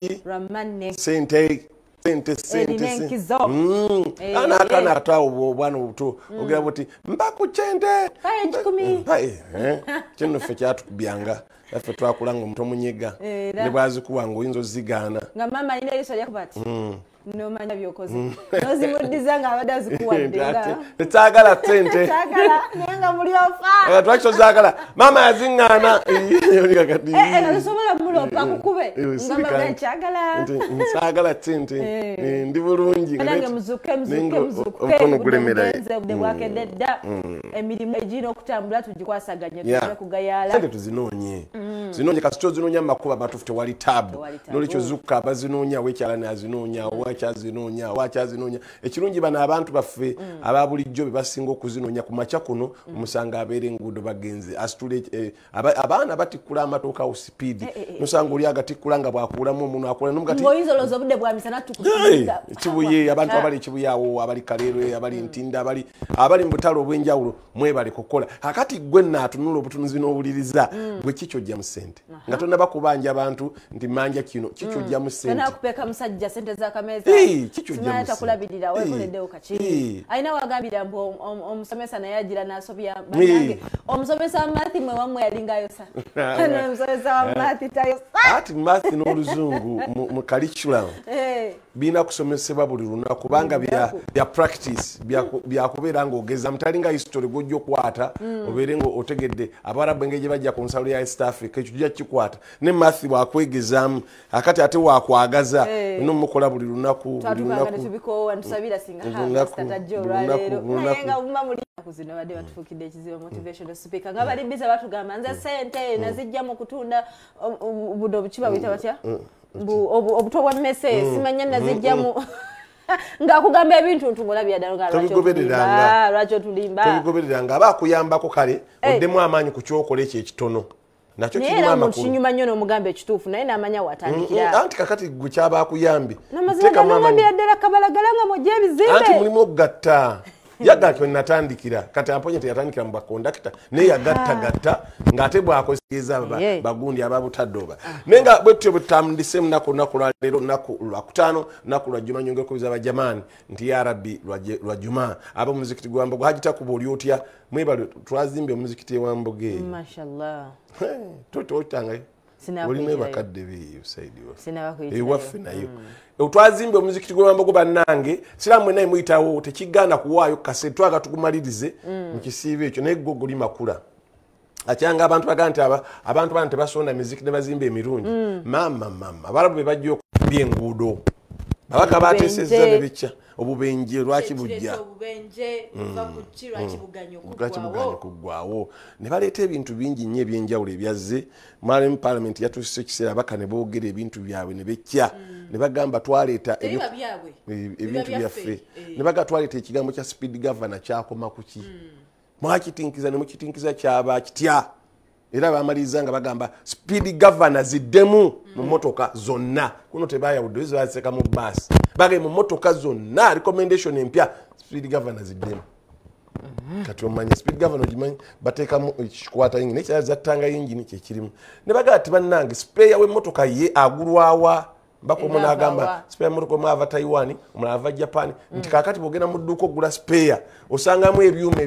Ramane. Sente. Ana kana atawo bwana buto ogera buti mbaku chende Paye chikumi. Paye kino fe kyatu byanga afe twakulanga muto munyiga ne bwazi kuwango inzo zigana nga mama ine iso yakubati no manya byokoze nozi mudizanga abadazi kuwaddenga tetagala sente tagala nenga muri ofa twakyo zagala mama yazingana yoli kati nasobola mulopa kukube ngamba chagala nsagala sente ndi bulungi nange muzuke okono gulemera de Bukedde dda emirimu ejino okutambula tugikwasaganya tujja kugayala sente tuzinonye zinonye kasito zinonya makuba batufite wali tabu nolicho zuka bazinonya wekyala nazinonya wakyazinonya ekirungi bana abantu baffe ababulijjo basinga okuzinonya ku macha kuno omusanga abere enguudo bagenze asitule abaana batikula amatoka au speed nosanga oli agatikula nga bwakulamu omuntu akola nomugati ngoyizolozo budde bwamisana tukusiga kibuye abantu abali kibuyawo abali kalerwe abali ntinda abali mbutalo obwenjawulo mwebale kokola akati gwe natunula obutunuzi n'obuliriza gwe kicho jja musente nga tonna bakubanja abantu ndi manja kino kicho jja musente kana kupeka musajja sente za kameza kicho jja musente kulabirira wekoledde okachiri aina wagambira mbo omusomesa naye agira nasobya banange omusomesa mathi mwe wamwe yalingayo sa omusomesa wa mathi tayo ati mathi n'oluzungu mu curriculum bina kusomesebwa buli lunaku kubanga bya practice bya kubeera nga ogeza mutalinga history gojjo kwata obeere nga otegedde abarabu engeri bajja ku nsalo ya East Africa ekyo kijja kikwata ne mathi bwakwegezamu akati ate wakwagaza nomukola buli lunaku kuzino bade batufukidde ekizibu motivational speaker nga bali biza batugamba nze sente nazijja mu kutunda budo bukiba bita batya obuto bwa mmese simanya nazijja mu nga kugamba ebintu ntungula byadalo nga lwacho tulimba tobigobereranga abakuyambako kale oddemu amaanyi ku kyokola ekyo ekitono nakyo kirima amakulu kinyuma nnyo n'omugamba ekituufu naye n'amanya watandikira anti kakati gwe kyabakuyambi teka mama ddala kabalagala nga mujja ebizimbe anti mulimu okugatta yagatwe natandikira kati amponye teyatandikira mu bakondakita naye yagattagatta ng'ate bwakozesa bagundi ababutaddoba naye nga bwetutyo bwetutambudise munaku lwaleero lunaku lwakutaano lunaku lwa juma nyongera okubiza bajamaani nti ya rabbi lwa juma ab'omuzikiti gw'Wambogo hajitakuba oli otya mwebale twazimbye omuzikiti ew'Wambogo eyo mashallah totangayo olina bakadde beeyo saidi ewaffe nayo twazimbe omuzikiti gw'Wambogo bannange siramu naye muyitawo tekigana kuwaayo kase twaga tukumalirize mu kisiibo ekyo naye gwo guli makula akyanga abantu bagaa nti abantu bana tebasonda mizikiti ne bazimba emirungi mama abalabu be bajja okubya enguudo babaka bateesezza ne bikya obubenje lwaki bujja lwaki buganya kuggwawo ne baleeta ebintu bingi nnyo ebyenjawulo ebyazze mwalimu parliament yatuusisa ekiseera abaka ne boogera ebintu byabwe ne bekya ne bagamba twaleeta ebintu byaffe ne baga twaleeta ekigambo kya speed governor kyakoma kuki mwakitinkiza ne mukitinkiza kyaba kitya era bamaliriza nga bagamba speed governor ziddemu mu motoka zonna kuno tebayawudde ezibaziseka mu bus bage mu motoka zonna recommendation empya speed governor ziddemu kati omanya speed governor gimanyi bateekamu ekikwata yingini ekyazattanga yingini kyekirimu ne bagamba ati bannange spare w'emmotoka ye agulwawa bakomo n'agamba spare motoka omulava Taiwan omulava Japan nti kakati bwogenda mu dduuka ogula spare osangamu ebyuma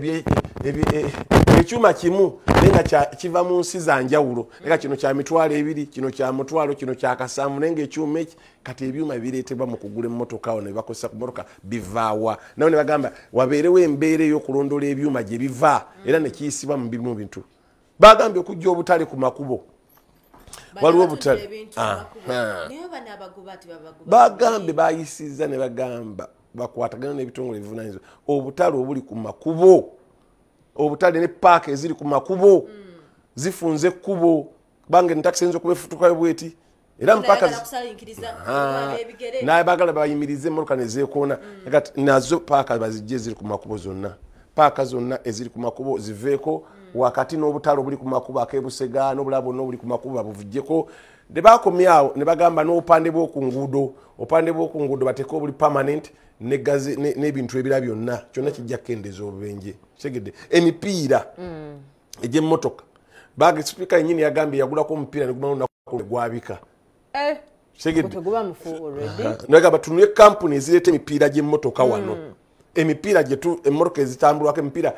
ekyuma kimu naye nga kiva mu nsi za njawulo eka kino kya mitwalo 2 kino kya mutwalo kino kya kasamu naye ng'ekyuma eki kati ebyuma bireetebwa mu kugula emmotoka awo ne bakozesa ku mmotoka bivaawa nawe ne bagamba wabeerewo embeera ey'okulondola ebyuma gye biva era ne kiyisibwa mu bimu bintu bagambye okujja obutale ku makubo waliwo obutale bagambe bayisizza ne bagamba bakwatagana n'ebitongole ebivunanyizibwa obutale obuli ku makubo obutale ne paaka eziri ku makubo zifunze ekkubo bange ntakisi eyinza okuba efutukayo bweti era mpaka naye bagala bayimirize emmotoka ne zeekoona nazo paaka bazijje eziri ku makubo zonna paaka zonna eziri ku makubo ziveeko wakati n'obutale obuli ku makubo ak'ebusega n'obulala bwonna obuli ku makubo babuvujjeko ne bakomyawo ne bagamba n'obupande bw'oku nguudo bateeke obuli permanent n'ebintu ebira byonna kyonna kijja kukendeeza obubenje kitegedde emipiira egy'emmotoka baga sipiika yennyini yagambye yagulako omupiira ne gumala olunaku gwabika teguba mufu already ndagamba tunule company ezireta emipiira gy'emmotoka wano emipiira gyetu emmotoka ezitambulwako emipiira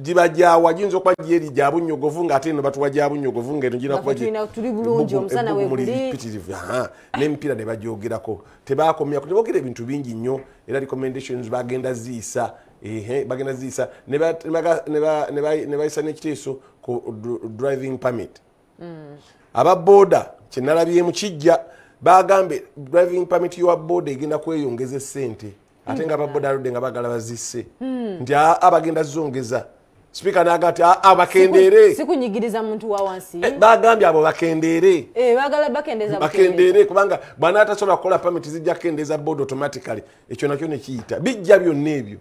giba gyawa giyinza okuba gyeri gya bunnyogovu ng'ate eno batuwa gya bunnyogovu ng'eno gina kuba tuli bulungi omusana weeguli n'emipiira ne bagyogerako tebaakomyako teboogera ebintu bingi nnyo era recommendations bagenda ziyisa bagenda ziyisa ne bayisa n'ekiteeso ku driving permit ababooda kyenalabyemu kijja bagambe driving permit yowa booda egenda kweyongeza sente ate nga ababooda aludde nga bagala bazisse nti abagenda zongeza Speaker naga ati abakendere sikunyigiriza muntu wa wansi bagambye abo bakendere bagala bakendeza bakendere kubanga bwana atasobola kukola permit zijja kendeza board automatically ekyo nakyo ne kiyita bijja byonna ebyo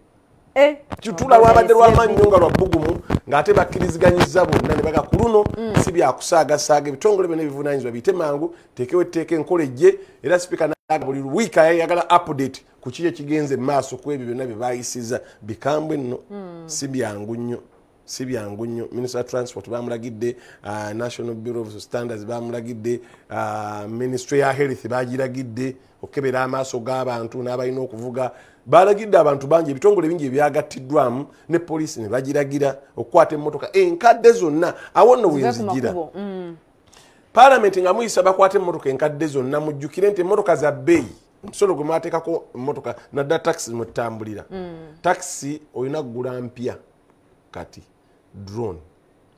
kitula wabadde lw'amaanyi nga lwa bbugumu ng'ate bakkiriziganyiza bonna ne baga ku luno si byakusaagasaaga ebitongole byonna ebivunaanyizibwa biyite mangu teekewo etteeka enkola ejje era Speaker naga buli wiiki ayagala update ku kiki ekigenze maaso ku ebyo byonna bye baayisiza bikambwe nno si byangu nnyo si byangu nnyo. Minister of Transport bamulagidde, National Bureau of Standards bamulagidde, Ministry ya Health bagiragidde okebera amaaso g'abantu n'abalina okuvuga. Balagidde abantu bangi ebitongole bingi ebyagattiddwamu ne poliisi ne bagiragira okukwata emmotoka enkadde zonna awo nno wenzigira. Parliament nga muyisa bakwata emmotoka enkadde zonna mujjukire nti emmotoka za bbeeyi omusolo gwe mwateekako emmotoka nadda taxi mutambulira. Taxi olina kugula mpya kati drone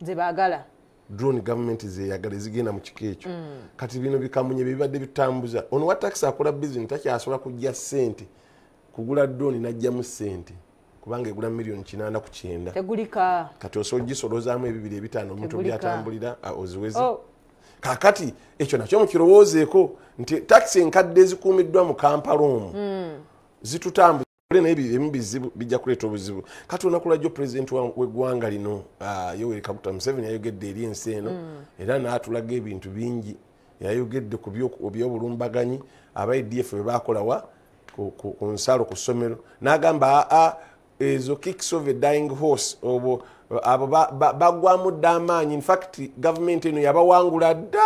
zebagala drone government zeyagala ezigenda mu kiko ekyo kati bino bikamunye bibadde bitambuza ono wa taxi akola business takyasobola kujja ssente kugula drone najjamu ssente kubanga egula milioni 809 tegulika kati osobola gisolozaamu 2,500 omuntu byatambulira oziwezi kakati ekyo nakyo mukirowoozeeko nti taxi enkadde ezikuumiddwa mu Kampala omwo zitutambuza ebimu bizibu bijja kuleeta obuzibu kati olunaku lwajjo pulezidenti w'eggwanga lino Yoweri Kaguta Museveni yayogedde eri ensi eno era n'atulaga ebintu bingi yayogedde ku by'obulumbaganyi aba ADF bwe baakolawa ku nsalo ku ssomero n'agamba ezo kicks of a dying horse abo bagwamu dda amaanyi in fact gavumenti eno yabawangula dda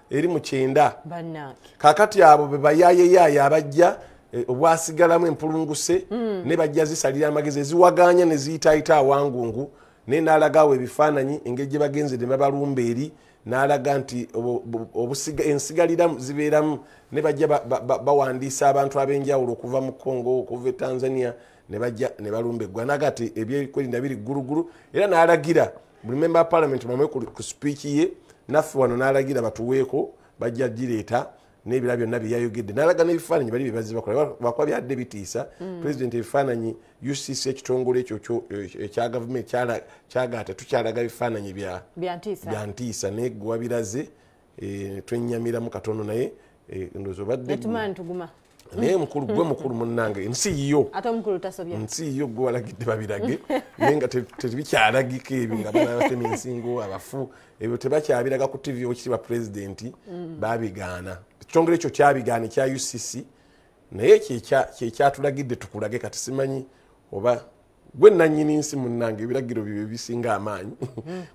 eri mu 9 kakati abo be bayayeyaaya abajja obwasigalamu empulunguse ne bajja zisalira amagezi eziwaganya ne ziyitaayita awangungu naye n'alagawo ebifaananyi engeri gye bagenze ne babalumba eri n'alaga nti ensigalira zibeeramu ne bajja bawandiisa abantu ab'enjawulo okuva mu Congo okuva e Tanzania ne bajja ne balumba eggwa naga ti ebyekwerinda biri ggulugulu era n'alagira buli member of parliament mamwe ku speech ye naffe wano n'alagira batuweeko bajja gireeta n'ebira byonna byeyayogedde n'alaga n'ebifaananyi bali bye bazze bakola bakuba byadde bitiisa pulezidenti ebifaananyi UCC ekitongole ekyo ekya gavumenti kyagaata tukyalaga bifaananyi bya ntiisa naye gwe wabiraze twenyamiramu katono naye ndowooza obadde naye mukulu gwe mukulu munnange nsi yo nsi yo gwe walagidde babirage naye nga tebikyalagika ebyo nga banabatema ensingo abafu ebyo tebakyabiraga ku TV okitibwa pulezidenti babigaana ekitongole ekyo kyabigaana ekya UCC naye kyekyatulagidde tukulage kati simanyi oba gwe nannyini nsi munnange ebiragiro byo bisinga amaanyi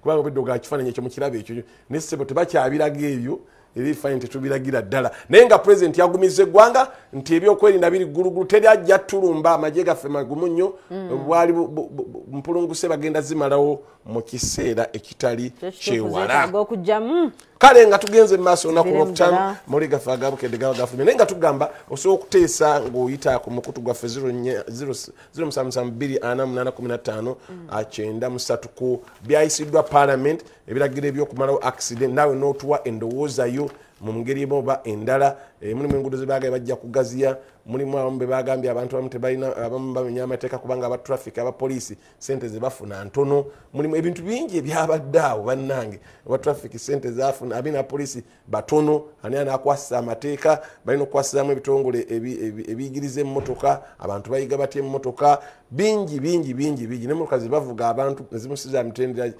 kubanga obedde oga kifaananyi ekyo mu kirabo ekyo naye ssebo tebakyabiraga ebyo ebifaananyi tetubiragira ddala naye nga pulezidenti yagumiza eggwanga nti ebyokwerinda biri ggulugulu teri ajja tulumba amagye gaffe magumu nnyo bwali mpulunguse bagenda zimalawo mu kiseera ekitali kyewala kale nga tugenze maaso olunaku lwokutaano muli gaffe agabukedde gaba gafulumye naye nga tugamba osobola okuteesa ng'oyita ku mukutu gwaffe 07748815 ku byayisiddwa parliament ebiragiro ebyokumalawo accident naawe n'otuwa endowoozayo mu ngeri emu oba endala mulimu enguudo ze baagaye bajja kugaziya mulimu abamu be bagambye abantu abamu tebalina abamu bamenya amateeka kubanga aba traffic aba poliisi sente ze bafuna ntono mulimu ebintu bingi ebyabadde awo bannange aba traffic sente zafuna abina poliisi batono ani anakwasisa amateeka balina okukwasizaamu ebitongole ebiyigiriza emmotoka abantu bayiga batya emmotoka bingi n'emmotoka ze bavuga abantu ezimusiza mitendera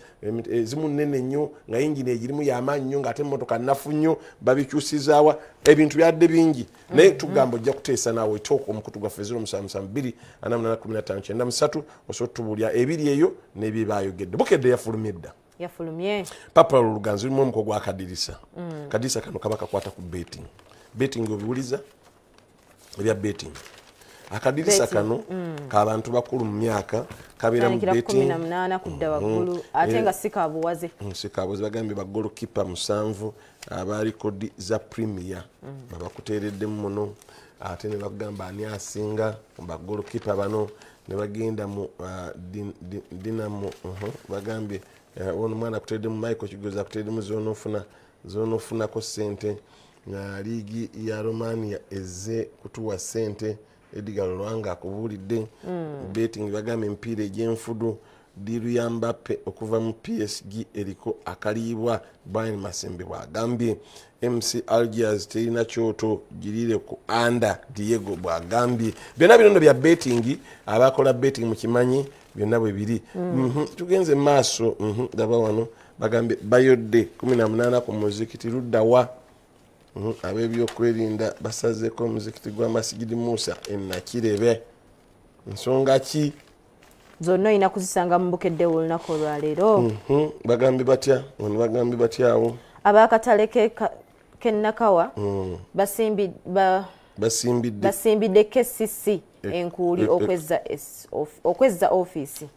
ezimu nnene nnyo nga yingini egirimu y'amaanyi nnyo ng'ate emmotoka nnafu nnyo babikyusizaawa ebintu byadde bingi naye tugamba ojja kuteesa naawe etooko omukutu gwaffe 0772881593 osobola tubuulya ebiri eyo n'ebyo baayogedde bukedde yafulumye edda yafulumye papa oluganzi lulimu omuko gwa kadirisa kadirisa kano kaba kakwata ku betting betting obiwuliza ebya betting akadirisa kano k'abantu bakulu mu myaka kabeera mu betting 18 kudda waggulu ate nga sikabuwaze bagambye bagolo kipa 7 abalikodi za premier babakuteereddemu muno ate ne bagamba ani asinga bagolo kipa bano ne bagenda mu dinamo bagambye ono mwana akuteereddemu Michael Kigozi akuteereddemu zoonofunako ssente liigi ya Romania ezze kutuwa ssente Edgar Lwanga akubuulidde betting bagamba empiira egy'enfudu diiru ya Mbappe okuva mu PSG eriko akaliibwa Brian Masembe bw'agambye MC Algiers terina kyoto girire ku anda Diego bw'agambye byonna bino bya betting abakola betting mu kimanyi byonna bwe biri tugenze maaso daba wano bagambye bayodde 18 ku muzikiti luddawa ab'ebyokwerinda basazeko omuzikiti gwa Masigidi Musa Nakirebe nsonga ki zonna ina kuzisanga mu Bukedde olunaku olwaleero bagambye batyawo abakatale k'Ennakawa basimbidde KCC enkuuli okwezza ofiisi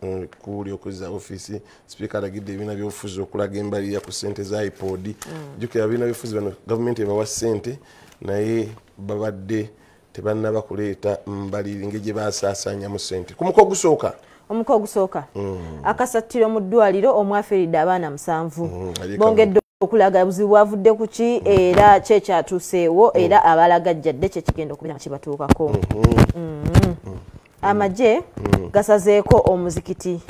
sipiika alagidde ebibiina by'obufuzi okulaga embalirira ku ssente za iPod jjukira ebibiina by'obufuzi bano gavumenti ebawa ssente naye babadde tebannaba kuleeta mbalirira ngeri gye baasaasaanyamu ssente ku muko ogusooka akasattiro mu ddwaliro omwafiiridde abaana 7 bongedde okulaga buzibu bwavudde ku ki era kyekyatuuseewo era abalagajjadde kyekigenda okubeera nga kibatuukako amagye gasazeeko omuzikiti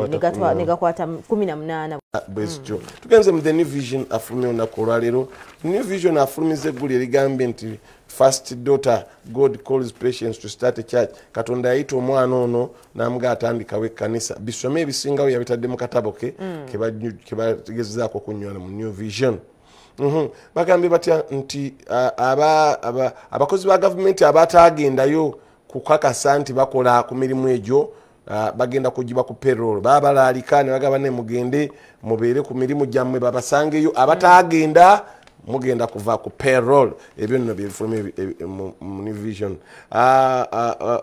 ne gakwata 18 bwezityo tugenze mu the New Vision afulumye olunaku olwaleero New Vision afulumiza eggulu erigambye nti first daughter God calls patience to start a church katonda yayita omwana ono namuga atandikawo ekkanisa bisome ebisingawo yabitadde mu katabo ke kebategezezaako okunywana mu New Vision bagambye batya nti abakozi ba gavumenti abataagendayo kukakasa nti bakola ku mirimu egyo bagenda kugibwa ku payroll babalaalika ne bagamba ne mugende mubeere ku mirimu gyammwe babasangeyo abataagenda mugenda kuva ku payroll ebyo nno byefulumye mu New Vision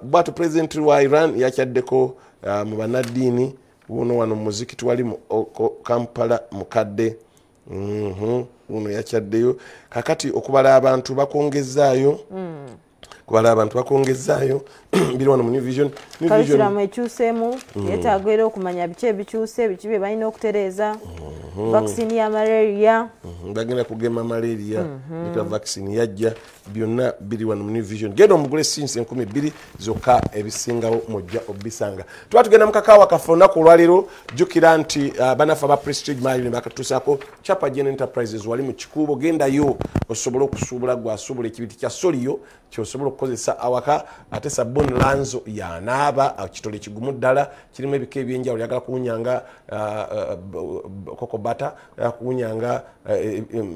bwatu president wa Iran yakyaddeko mu banaddiini wuno wano muzikiti wali mu Kampala mukadde wuno yakyaddeyo kakati okubala abantu bakongezaayo biri wano mu New Vision kalusiramu ekyuseemu yetagwera okumanya biki ebikyuse biki bye balina okutereeza vaccine ya malaria bagenda kugema malaria nika vaccine yajja byonna biri wano mu New Vision genda omugule since 12 zokka ebisingawo mujja obisanga twatugenda mu kakaawa kafona ku lwaliro jukira nti banafa ba Prestige Mali bakatuusako Chapa Gen Enterprises wali mu kikuubo gendayo osobola okusuubula gwasuubula ekibiti kya soliyo kyosobola okukozesa awaka ate sabuni lanzo yanaaba kitole kigumu ddala kirimu ebika ebyenjawulo yagala kuwunyanga kokobata kuwunyanga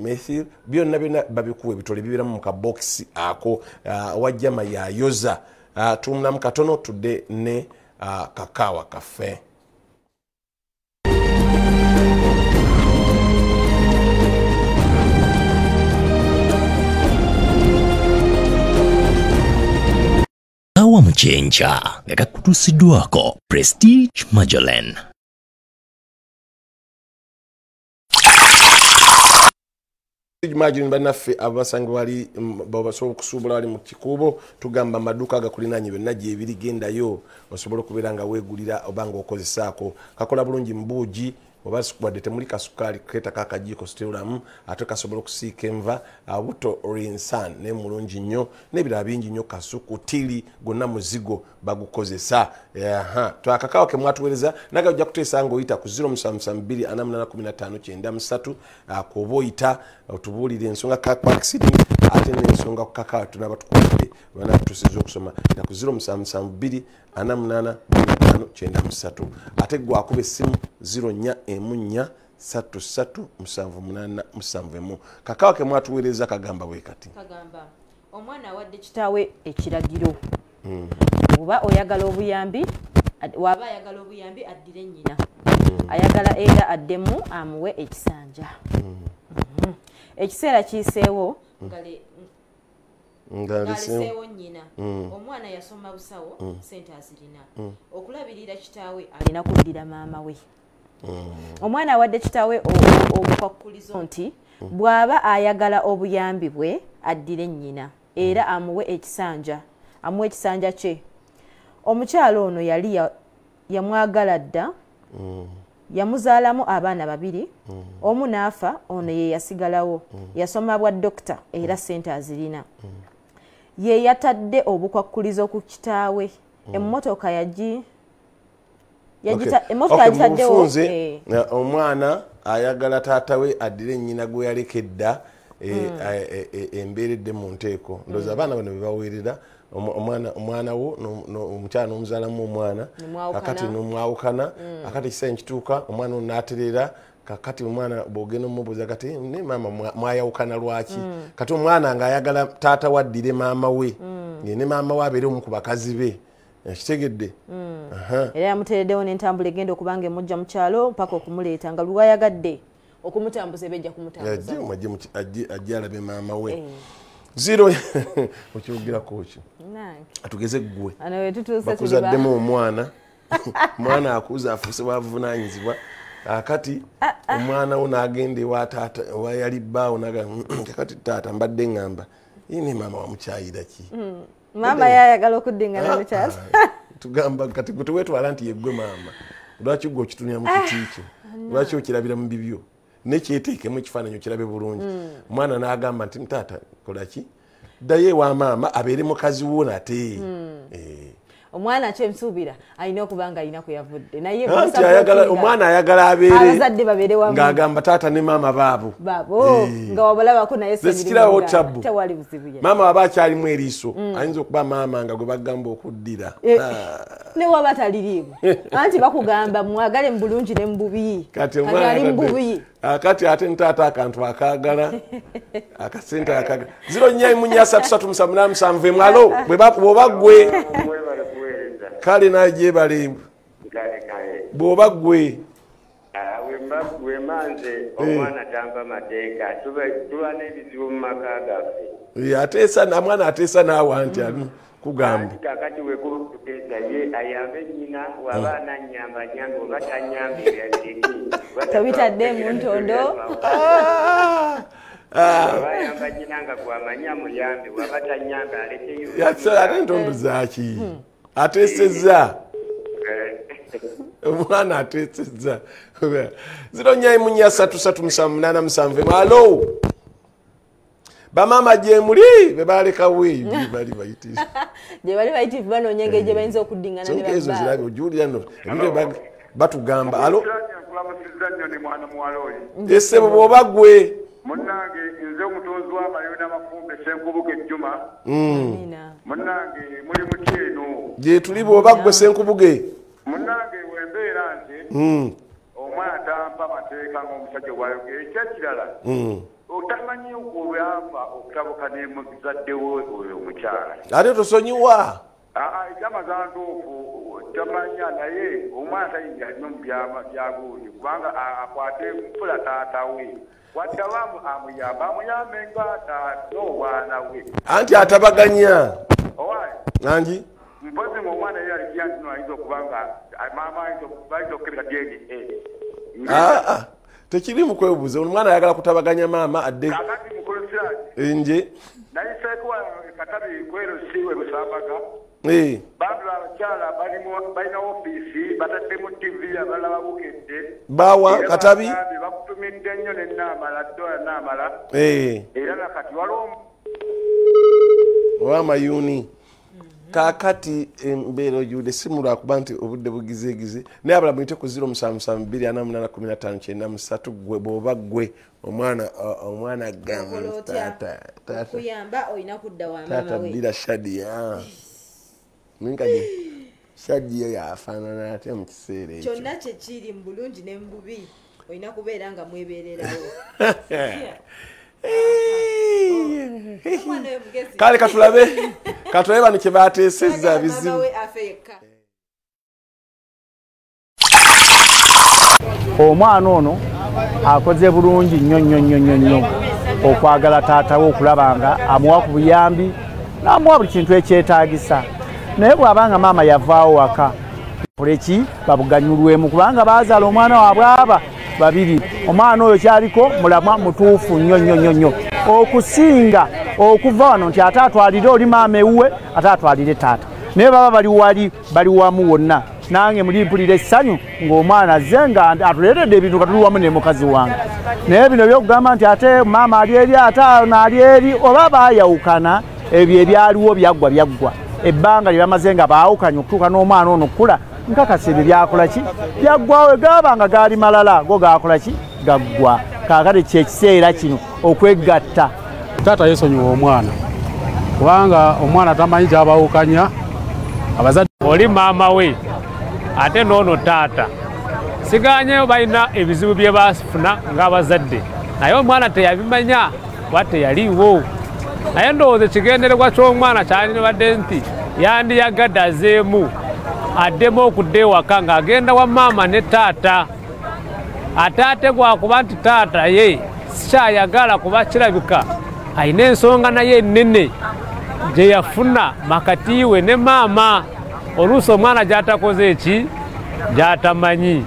methyl byonna babikuwa ebitole bibiramu mu kabokisi ako wajjama yayoza tumunamu katono tudde ne kakaawa kaffe Kawa Mchenja nga kakutusiddwako Prestige Magellan. Imagine banaffe abasangi wali babasobola okusuubula wali mu kikuubo tugamba amaduuka agakulinanye byonna gyebiri gendayo osobola okubeera nga weegulira obanga okozesaako kakola bulungi mbuugi oba sikubadde temuli kasukaali kreeta kakajiiko siteramu ate kasobola okusiika enva buto rinsan ne mulungi nnyo n'ebirala bingi nnyo kasuku tiri gonna muzigo bagukozesa twakakaawa ke mwatuweereza naga ojja kuteesa ng'oyita ku 0772 kuba oyita otubuulire ensonga kakwakisidini ate n'ensonga ku kakaawa tunaba tukwatire bana tutusiza okusoma ita ku 0772 88 ate gwakuba essimu 04143787 kakaawa ke mwatuweereza kagamba bwe kati kagamba omwana awadde kitaawe ekiragiro oba oyagala obuyambi waba ayagala obuyambi addire nnyina ayagala era addemu amuwe ekisanja ekiseera kiiseewo ngaliseewo nnyina omwana yasoma busawo sente azirina okulabirira kitaawe alina kuddira maama we omwana awadde kitaawe obukwakulizo nti bw'aba ayagala obuyambi bwe addire nnyina era amuwe ekisanja kye omukyalo ono yali yamwagala dda yamuzaalamu abaana babiri omu n'afa ono ye yasigalawo yasoma bwa dokita era sente azirina ye yatadde obukwakulizo ku kitaawe emmotoka yagitaddewo omwana ayagala taata we addire nnyina gwe yalekedda embeeredde mu nteeko ndowooza abaana bano be baweerera omwana wo omukyala n'omuzaalamu omwana kakati nomwawukana akati ekiseera nkituuka omwana ono n'aterera kakati omwana bw'ogenda omubuuza kati ne maama mwayawukana lwaki kati omwana ng'ayagala taata we addire maama we ne maama we abeere omu ku bakazi be kitegedde era yamuteereddewo n'entambula egenda okuba nga emujja mu kyalo mpaka okumuleeta nga lwayagadde okumutambuza ebejja kumutambuza ajje alabe maama we zero okyogirako ki atugeze ggwe bakuzaddemu omwana omwana akuza afuuse bwavunaanyizibwa akati omwana wo n'agenda ewa taata oba yali bbaawo kakati taata mbadde ŋŋamba ne maama wamukyayira ki maama yayagala okuddingana mukyala tugamba kati gwe tewetwala nti yeggwe maama lwaki gwe okitunira mu kitiikyo lwaki okirabira mu bibyo nekyeteekemu ekifaananyi okirabe bulungi omwana n'agamba nti taata kolaki ddayo ewa maama abeere mukazi wo nate omwana kyemusuubira alina okuba nga alina kuyavudde naye omwana ayagala abazadde babeere wamu ng'agamba taata ne maama baabo nga wabalabako naye sikirawo tabu tewali buzibu maama waba akyalimu eriiso ayinza okuba maama nga gwe bagamba okuddira ne waba taliriimu anti bakugamba mwagale mu bulungi ne mu bubi kati ali mu bubi kati ate ntaata akantu akaagala akasente akagala 0-3-3-7 mwalo bw'oba ggwe kale naye Yeebale bw'oba ggwe wemanze omwana tamba mateeka tuba n'ebizibu mu maka gaffe ateesa mwana ateesa naawe anti kugamba kakati wekuteesa ye ayambe nnyina waba ananyamba nyambe oba tanyambire tobitadde mu ntondo waba nyina nga gwamanya muyambe waba tanyambe aleteyo ate entondo zaaki ateesezza omwana ateesezza 0-3-3-7 mwalo bamama gye muli be balekawo bali bayitirivu gye bali bayitirivu banoonya engeri gye bayinza okuddingana ne ezo zirabe ojulira no ebintu batugamba alo esebo bw'oba ggwe munnange nze omutonzi w'amayo n'amafumbe Senkubuge Juma munnange muli mukyeno gye tuli bw'oba ggwe Senkubuge munnange wembeera nti omwana tampa mateeka ng'omusajja gwayogera ekyakirala otamanyi olwava okutabuka nemuzaddewo oyo omukyala ate tosonyiwa ekyamazantuufu tamanya naye omwana tayinza nnyo mu byagundi kubanga akwate mpula taata we wadde abamu amuyambe nga taata obwana we anti atabaganya nangi mpozi mu omwana ye alikiya ntino ayinza okuba nga maama bayinza okukebera DNA tekiri mu kwebuuza omwana ayagala kutabaganya maama adde kakati mukolosirani nje nayiseeko katabi kwerusiwe busambaga bandula abakyala balina ofiisi bataddemu TV abalala Bukedde bawa katabi bakutumidde nnyo nennaamala dola naamala era nakati waliwo owamayuuni kakati embeera ojude simulwa kuba nti obudde bugizeegize naye abala mwite ku 0-7-2-4-8-9-3 gwe bw'oba ggwe omwana gamba kuyamba olina kudda wa maama we ddira Shadia minkaje Shadia yafaanana ate mu kiseera ekyo kyonna kyekiri mu bulungi ne mu bubi olina kubeera nga mwebeererawo kale katulabe bano kye bateesezza bizibu omwana ono akoze bulungi nnyo okwagala taata we okulaba nga amuwa ku buyambi n'amuwa buli kintu ekyetaagisa naye bw'abanga maama yavaawo waka koleki babuganyulwemu kubanga baazaala omwana waabwe aba babiri omwana oyo kyaliko mulamwa mutuufu nnyo okusinga okuva wano nti ate atwalire oli maama ewuwe ate atwalire taata naye baba bali wamu wonna nange muli mpulira essanyu ng'omwana azze nga atuleetedde ebintu katuli wamu ne mukazi wange naye bino byokugamba nti ate maama ali eri ate naali eri oba baayawukana ebyo ebyaliwo byaggwa ebbanga lye bamaze nga baawukanye okutuuka n'omwana ono okula nkakasa ebyo byakola ki byaggwawe gaabanga gaali malala go gakola ki gaggwa kaakati kyekiseera kino okwegatta taata yeesonyiwa omwana kubanga omwana tamanyi kyabawukanya abazadde oli maama we ate noono taata siganyeyo balina ebizibu bye bafuna ng'abazadde naye omwana teyabimanya kuba teyaliiwo naye ndowooza ekigendererwa ky'omwana kyandibadde nti yandiyagadde azeemu addemu okudda ewaka ng'agenda wa maama ne taata ate ate gwakuba nti taata ye sikyayagala kuba kirabika alina ensonga naye ennene gye yafuna makati we ne maama oluusi omwana gy'atakoze eki gy'atamanyi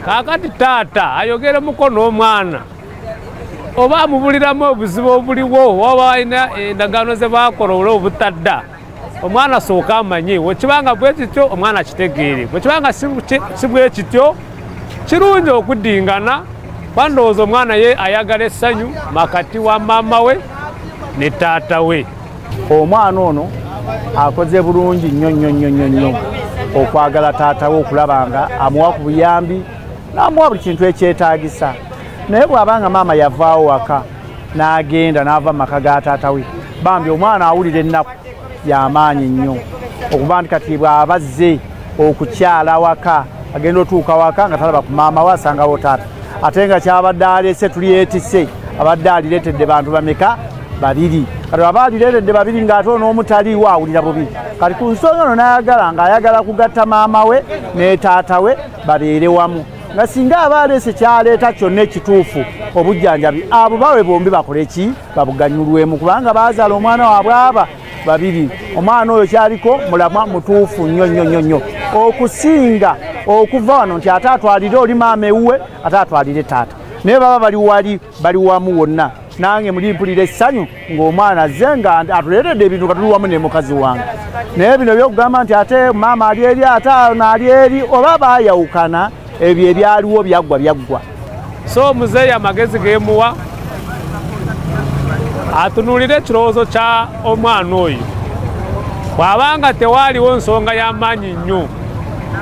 kaakati taata ayogere mukono omwana oba amubuliramu obuzibu obuliwo oba alina endagaano ze baakola olw'obutadda omwana sooka amanyi wekibanga bwe kityo omwana kitegeere wekibanga si bwe kityo kirungi okuddingana kwandowooza omwana ye ayagala essanyu makati wa maama we ne taata we omwana ono akoze bulungi nnyo okwagala taata we okulaba nga amuwa ku buyambi n'amuwa buli kintu ekyetaagisa naye bw'abanga maama yavaawo waka n'agenda n'ava mu maka ga taata we bambi omwana awulira ennaku y'amaanyi nnyo okuba nti kati bw'aba azze okukyala waka agenda otuuka waka nga talaba ku maama we asangawo taata ate nga kyabadde aleese tuli yeetisse abadde alireetedde bantu bameka babiri kati aba alireetedde babiri ng'ate n'omu taliiwo awulira bubi kati ku nsonga eno n'ayagala ng'ayagala kugatta maama we ne taata we babeere wamu nga singa aba aleese kyaleeta kyonna ekituufu obujjanjabi abo bawe bombi bakole ki babuganyulwemu kubanga baazaala omwana waabwe aba babiri omwana oyo kyaliko mulamwa mutuufu nnyo okusinga okuva wano nti ate atwalire oli maama ewuwe ate atwalire taata naye baba bali wamu wonna nange muli mpulira essanyu ng'omwana azze nga atuleetedde ebintu katuli wamu ne mukazi wange naye bino byokugamba nti ate maama ali eri ate naali eri oba baayawukana ebyo ebyaliwo byaggwa so muzeeyi amagezi geemuwa atunuulire ekirowoozo kya omwana oyo bw'abanga tewaaliwo nsonga y'amaanyi nnyo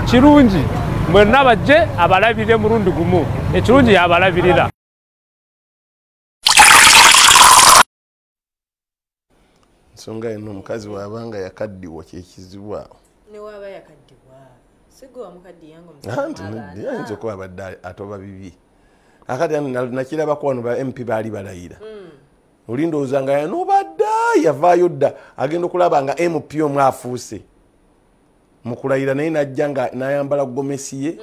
kirungi mwenna bajje abalabire mulundi gumu ekirungi yabalabirira ensonga eno omukazi waabanga yakaddiwa kyekizibu awo newaba yakaddiwa sigwa mukaddi yayinza okuba abadde atoba bibi akati nakirabako wano ba MP baali balayira olindowooza nga yanobadda yavaayo dda agenda okulaba nga MP omu afuuse mu kulayira naye najja nga n'ayambala gomesi ye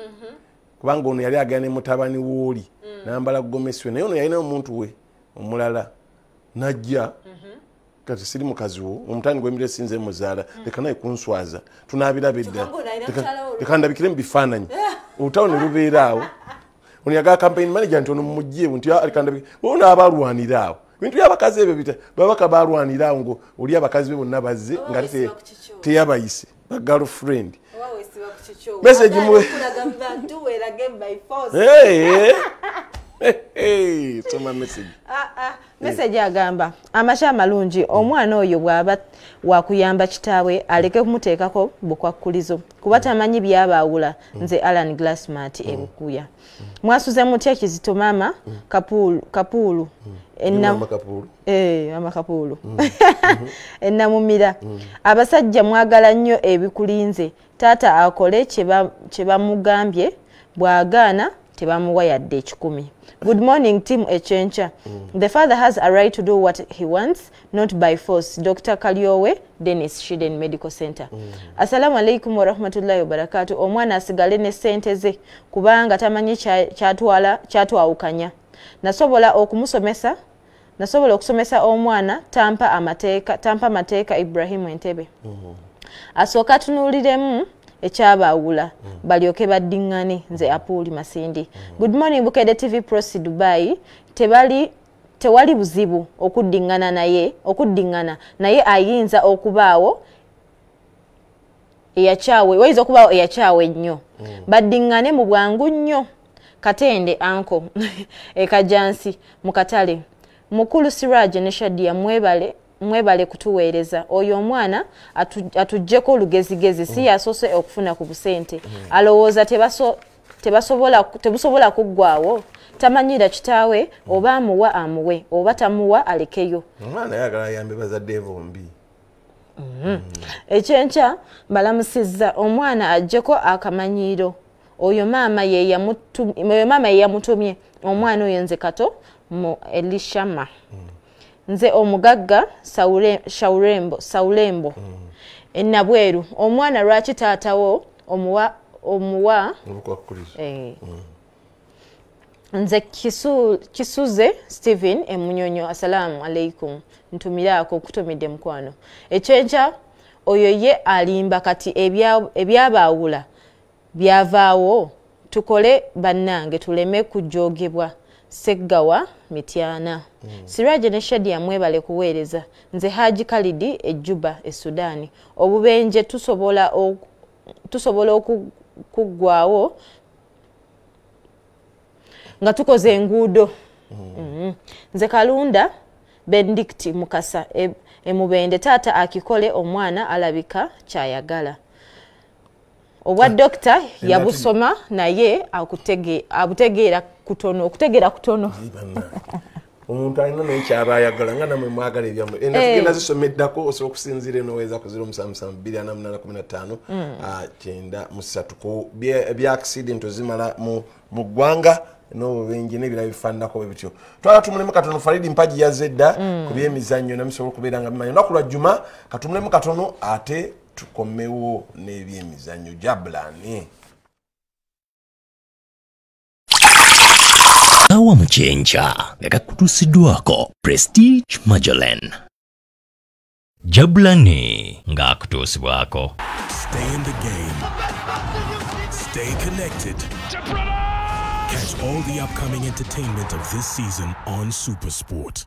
kubanga ono yali agenda ne mutabani wooli n'ayambala gomesi we naye ono yalina omuntu we omulala najja kati siri mukazi wo omutani gw'emire sinze muzaala leka naye kunswaza tunaabiraba edda leka ndabikire mu bifaananyi olutawo ne lubeera awo ono yagala campaign manager nti ono mumugjeewo nti leka ndabikire ono abalwanira awo bintu by'abakazi ebyo bita babaka balwanira awo ngo oli abakazi be bonna bazze nga teyabayise ba girlfriend message muwe soma message message agamba amasha amalungi omwana oyo bw'aba wakuyamba kitaawe aleke kumuteekako bukwakkulizo kuba tamanyi byabaawula nze Alan Glassmart ebukuya mwasuze mutya Kizito maama Kapuulu amakapulu ennamumira abasajja mwagala nnyo ebikulinze taata akole kye bamugambye bw'agaana tebamuwa yadde ekikumi. Good morning team Echencha. The father has a right to do what he wants, not by force. Dr. Kaliowe, Dennis Shiden Medical Center. Assalamu alaikum wa rahmatullahi wa barakatuh. Omwana asigale ne sente ze kubanga tamanyi kyatwawukanya. Nasobola okumusomesa nasobola okusomesa omwana tampa amateeka Ibrahim Entebe. Asooka tunuuliremu ekyabaawula balyoke baddiŋŋane nze Apuuli Masindi. Good morning Bukedde TV Prosi Dubai. Tewali buzibu okuddiŋŋana naye ayinza okubaawo eyakyawe nnyo. Baddiŋŋane mu bwangu nnyo. Katende anko ekajansi mu katale. Mukulu Siraje ne Shadia mwebale kutuweereza. Oyo omwana atujjeko olugezigezi si yasoose okufuna ku busente. Alowooza tebusobola kuggwaawo. Tamanyira kitaawe oba amuwa amuwe oba tamuwa alekeyo. Omwana ayagala ayambe bazadde bombi. Ekyenkya balamusizza omwana ajjeko akamanyiiro. Oyo maama ye yamutumye omwana oyo nze Kato mu Elishama. Nze omugagga Saulembo Ennabweru. Omwana lwaki taatawo omuwa nze Kisuze Steven Emunyonyo. Assalamu alaikum. Ntumiraako okutumidde mukwano. Ekyenkya oyo ye alimba kati ebyabaawula byavaawo. Tukole bannange tuleme kujoogebwa. Seggawa Mityana. Siraje ne Shadia mwebale kuweereza. Nze Haji Kalidi Ejjuba Sudani. Obubenje tusobola okuggwaawo nga tukoze enguudo. Nze Kalunda Benedict Mukasa Emubende taata akikole omwana alabika kyayagala. Obwa dokita yabusoma naye abutegeera kutono. Omuntu alina n'ekyaba ayagala nga namwe mwagala ebyamu. Tugenda zisomeddako osobola okusinziira eno weza ku 07728815 933 bya accident zimala mu ggwanga n'obubenje n'ebirala bifaananako bwe bityo. Twala tumulemu katono Faridi Mpaji yazedda ku by'emizannyo namusobola okubeera nga bimanyi. Olunaku lwa Juma katumulemu katono ate tukomewo n'ebyemizannyo Jabulani. Awa Muchencha nga kakutuusiddwako Prestige Magellan. Jabulani nga akutuusibwako. Stay in the game. Stay connected. Catch all the upcoming entertainment of this season on SuperSport.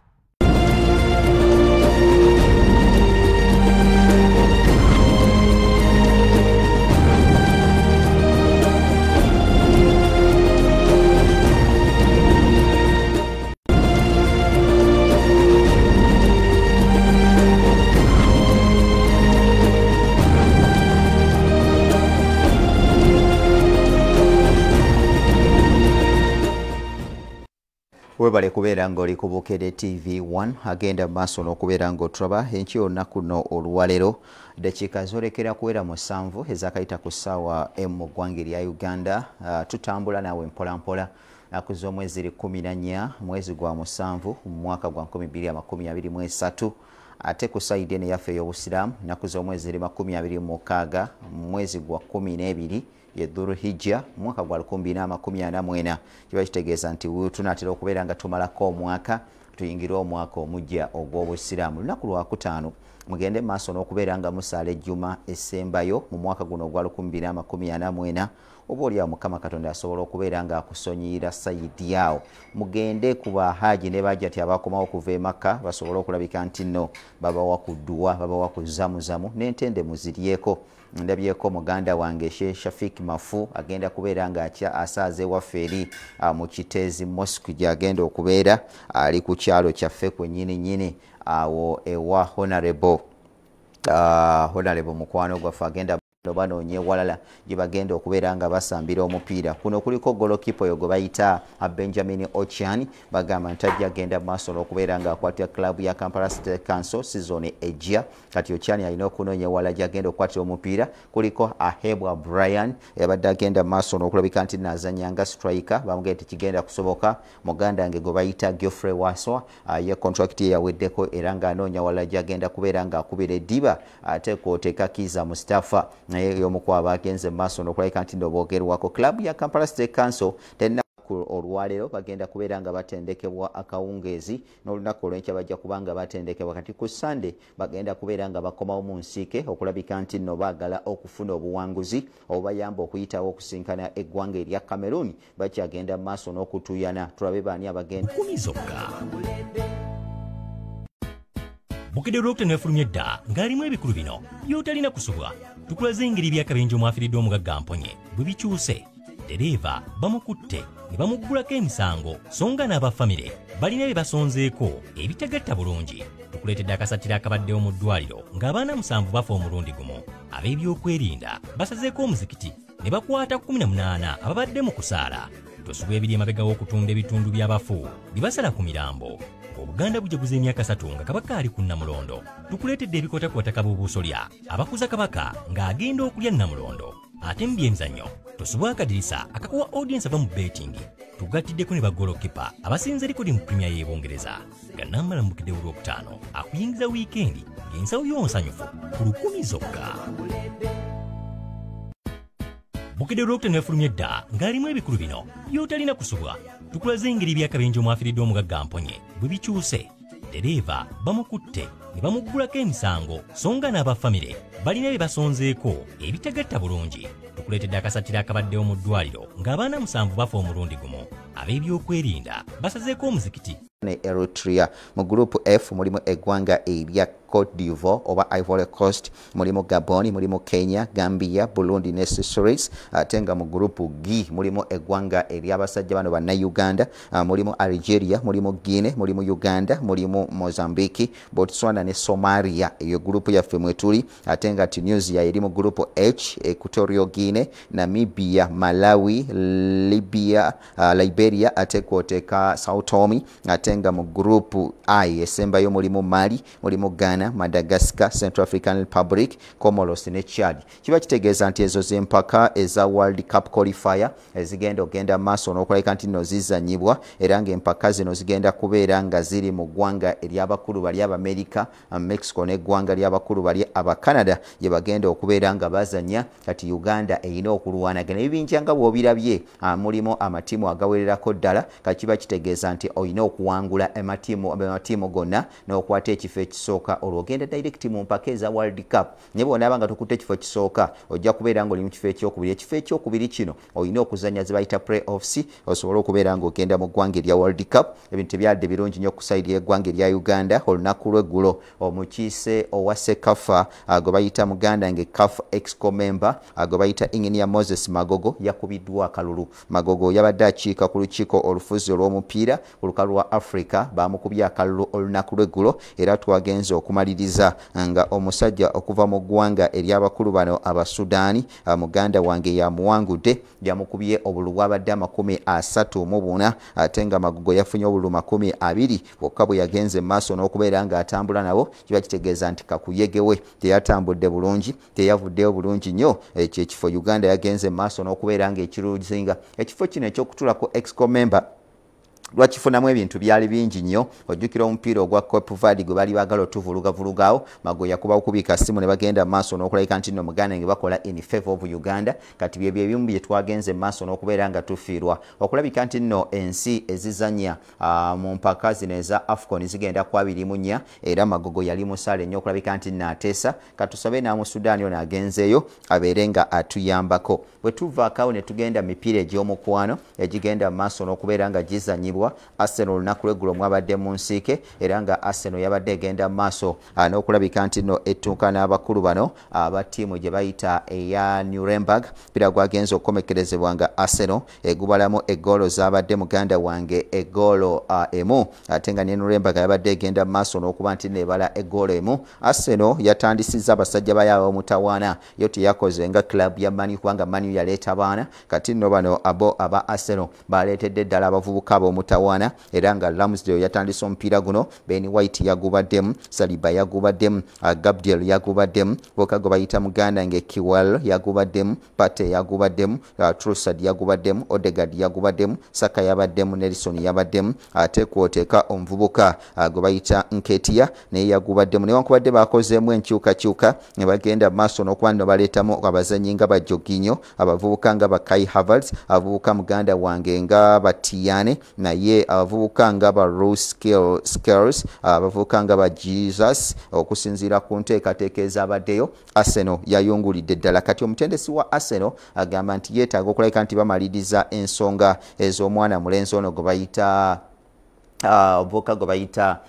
Webale kubeera ng'oli ku Bukedde TV 1 agenda maaso n'okubeera ng'otraba enki olunaku no oluwalero dakiika zolekera kuwera 7 ezakayita ku ssaawa mu ggwanga lya Uganda. Tutambula naawe mpolampola naku z'omwezi 14 mwezi gwa 7 mu mwaka gwa 2023 ate ku sayidi eno yaffe ey'obusiraamu naku z'omwezi 26 mwezi gwa 12 Dhul Hijja mwaka gwa 2024 kiba kitegeeza nti tunatera okubeera nga tumalako omwaka tuyingira omwaka omujja ogw'obusiraamu. Lunaku lwa 5 mugende maaso n'okubeera nga musaala ejjuma esembayo mu mwaka guno ogwa 2024 oba olyawo Mukama Katonda asobola okubeera nga akusonyiira sayidi yawo. Mugende ku bahaji ne bajjati abakomawo okuva e Makka basobole okulabika nti nno babawa ku dduwa babawa ku zamuzamu n'entende muziryeko. Ndabyeko muganda wange Shafik Mafu agenda kubeera nga asaaze waffe eri mu Kiteezi Mosque gyagenda okubeera ali ku kyalo kyaffe kwennyini awo ewa Honorable mukwano gwaffe agenda banoonye ewalala gye bagenda okubeera nga basambira omupiira. Kuno kuliko golokipo oyo gwe bayita Benjamin Ochiani bagamba nti ajja agenda maaso n'okubeera nga akwatira club ya Kampala City Council season ejja. Kati Ochiani alina okunoonya ewalala gy'agenda okukwatira omupiira. Kuliko Ahebwa Brian yabadde agenda maaso n'okulabika nti nazanya nga striker bamugenda tekigenda kusoboka. Muganda wange gwe bayita Geoffrey Waswa ye contract ye yaweddeko era ng'anoonya ewalala gy'agenda kubeera nga akubira eddiba ate kw'oteeka Kiza Mustafa naye y'omu ku abagenze maaso n'okulabika nti nno boogerwako. Club ya Kampala State Council terina olwaleero bagenda kubeera nga batendekebwa akawungeezi n'olunaku olw'enkya bajja kubanga batendekebwa kati ku Sunday bagenda kubeera nga bakomawo mu nsiike okulabika nti nno baagala okufuna obuwanguzi obubayamba okuyitawo okusinkana eggwanga erya Cameroon bakyagenda mu maaso n'okutuyana tulabe baani abagenda Bukedde Dr. nefulumye dda ng'alimu ebikulu bino by'otalina kusubwa tukulaze engeri by'akabenje omwafiridde omugagga Mponye bwe bikyuse Dereva bamukutte ne bamuggulako emisango songa n'abafamire balina bye basonzeeko ebitagatta bulungi tukuleetedde akasatira akabaddewo mu ddwaliro ng'abaana 7 bafa omulundi gumu ab'ebyokwerinda basazeeko omuzikiti ne bakwata 18 ababadde mu kusaala tosubwa ebiri emabega w'okutunda ebitundu by'abafu bibasala ku mirambo Obuganda bujaguza emyaka 3 nga kabaka ali ku Namulondo tukuleetedde ebikotakwataka b'obuusolya abakuza kabaka ng'agenda okulya Namulondo ate mu byemizannyo tosubwa akadirisa akakuwa audience ava mu betting tugattiddeko ne bagolokipa abasinze likodi mu premier y'Ebongereza gannambala mu Bukedde Olwokutaano akuyingiza wiikendi ng'ensawo y'onsanyufu ku 10 zokka Bukedde Dr. nefulumye dda ng'alimu ebikulu bino by'otalina kusubwa tukulaze engeri by'akabenje omwafiridde omugagga Mponye bwe bikyuse Dereva bamukutte ne bamuggulako emisango songa n'abafamire balina bye basonzeeko ebitagatta bulungi tukuleetedde akasatira akabaddewo mu ddwaliro ng'abaana 7 bafa omulundi gumu ab'ebyokwerinda basazeeko omuzikiti ne Eritrea mu group F mulimu eggwanga erya Cote d'Ivoire oba Ivory Coast mulimu Gabon mulimu Kenya Gambia Burundi ne Seychelles ate nga mu group G mulimu eggwanga ery'abasajja bano banna Uganda mulimu Algeria mulimu Guinea mulimu Uganda mulimu Mozambique Botswana ne Somalia eyo group yaffe mwetuli ate nga Tunisia eri mu group H Equatorial Guinea Namibia Malawi Libya Liberia ate kwoteka Sao Tome ate nga mu group I esembayo mulimu Mali mulimu Ghana Madagascar Central African Republic Comoros ne Chad kiba kitegeeza nti ezo z'empaka eza World Cup qualifier ezigenda ogenda maaso n'okulabika nti nno zizanyibwa era ng'empaka zino zigenda kubeera nga ziri mu ggwanga ery'abakulu bali Abamerika Mexico n'eggwanga ly'abakulu bali Abacanada gye bagenda okubeera nga bazanya kati Uganda erina okulwanagana ebibinja nga bw'obirabye mulimu amatiimu agawererako ddala kati kiba kitegeeza nti olina okuwangula amatiimu gonna n'okwata ekifo ekisooka olwogenda direct mu mpaka eza World Cup naye bw'onaaba nga tokutte ekifo ekisooka ojja kubeera ng'oli mu kifo ekyokubiri ekifo ekyokubiri kino olina okuzanya ze bayita play-offs osobole okubeera ng'ogenda mu ggwanga erya World Cup ebintu tebyadde birungi nnyo kusayidi y'eggwanga erya Uganda olunaku lw'eggulo omukiise owa Sekafa gwe bayita Muganda nge CAF Exco member gwe bayita Engineer Moses Magogo yakubiddwa akalulu Magogo yabadde akiika ku lukiiko olufuzi olw'omupiira ku lukalu lwa Africa bamukubye akalulu olunaku lw'eggulo era twagenze okumaliriza nga omusajja okuva mu ggwanga ery'abakulu bano Abasudaani muganda wange yamuwangudde yamukubye obululu bwabadde 34 ate nga Magogo yafunye obululu 20 bwokka bwe yagenze maaso n'okubeera ng'atambula nabo kiba kitegeeza nti kakuyegewe teyatambudde bulungi teyavuddeyo bulungi nnyo ekyo ekifo Uganda yagenze maaso n'okubeera ng'ekiruzinga ekifo kino eky'okutulako Exco member lwakifunamu ebintu byali bingi nnyo ojjukira omupiira ogwa Cape Verde gwe bali baagala otuvulugavulugaawo Mago yakuba okubika ssimu ne bagenda maaso n'okulabika nti nno Muganda nge bakola in favor of Uganda kati byebyo ebimu bye twagenze maaso n'okubeera nga tufiirwa okulabika nti nno ensi ezizanya mu mpaka zino eza AFCON zigenda ku 24 era Magogo yali musaale nnyo okulabika nti naateesa katusabe naamu Sudaani ono agenzeeyo abeere nga atuyambako bwe tuvaakaawo ne tugenda mipiira egy'omukwano egigenda maaso n'okubeera nga gizanyibwa Arsenal olunaku lw'eggulo mwabadde mu nsiike era nga Arsenal yabadde egenda maaso n'okulabika nti nno ettuuka n'abakulu bano aba ttiimu gye bayita eya Nuremberg mpira gwagenza okukomekerezebwa nga Arsenal egubalamu eggoolo zaabadde muganda wange eggoolo emu ate nga ne Nuremberg yabadde egenda maaso n'okuba nti nebala eggoolo emu Arsenal yatandisizza abasajja bayaabo omutawaana yo teyakoze nga club ya Manu kubanga Manu yaleeta baana kati nno bano abo aba Arsenal baleetedde ddala abavubuka ab'omu mutawaana era nga Ramsdale yatandise omupiira guno. Ben White yagubaddemu, Saliba yagubaddemu, Gabriel yagubaddemu, boka gwe bayita muganda ng'Ekiwal yagubaddemu, Pate yagubaddemu, Trussard yagubaddemu, Odegaard yagubaddemu, Saka yabaddemu, Nelson yabaddemu, ate kwoteeka omuvubuka gwe bayita Nketiya naye yagubaddemu. Newankubadde bakozeemu enkyukakyuka ne bagenda mu maaso n'okuba nno baleetamu abazannyi nga ba Jorginho, abavubuka nga ba Kai Havertz, abavubuka muganda wange nga ba Tiane, naye abavubuka nga ba Ross Skills, abavubuka nga ba Jesus, okusinziira ku nteekateeka ezabaddeyo. Arsenal yayungulidde ddala. Kati omutendesi wa Arsenal agamba nti yeetaaga okulabika nti bamaliriza ensonga ez'omwana mulenzi ono gwe bayita obuvubuka gwe bayita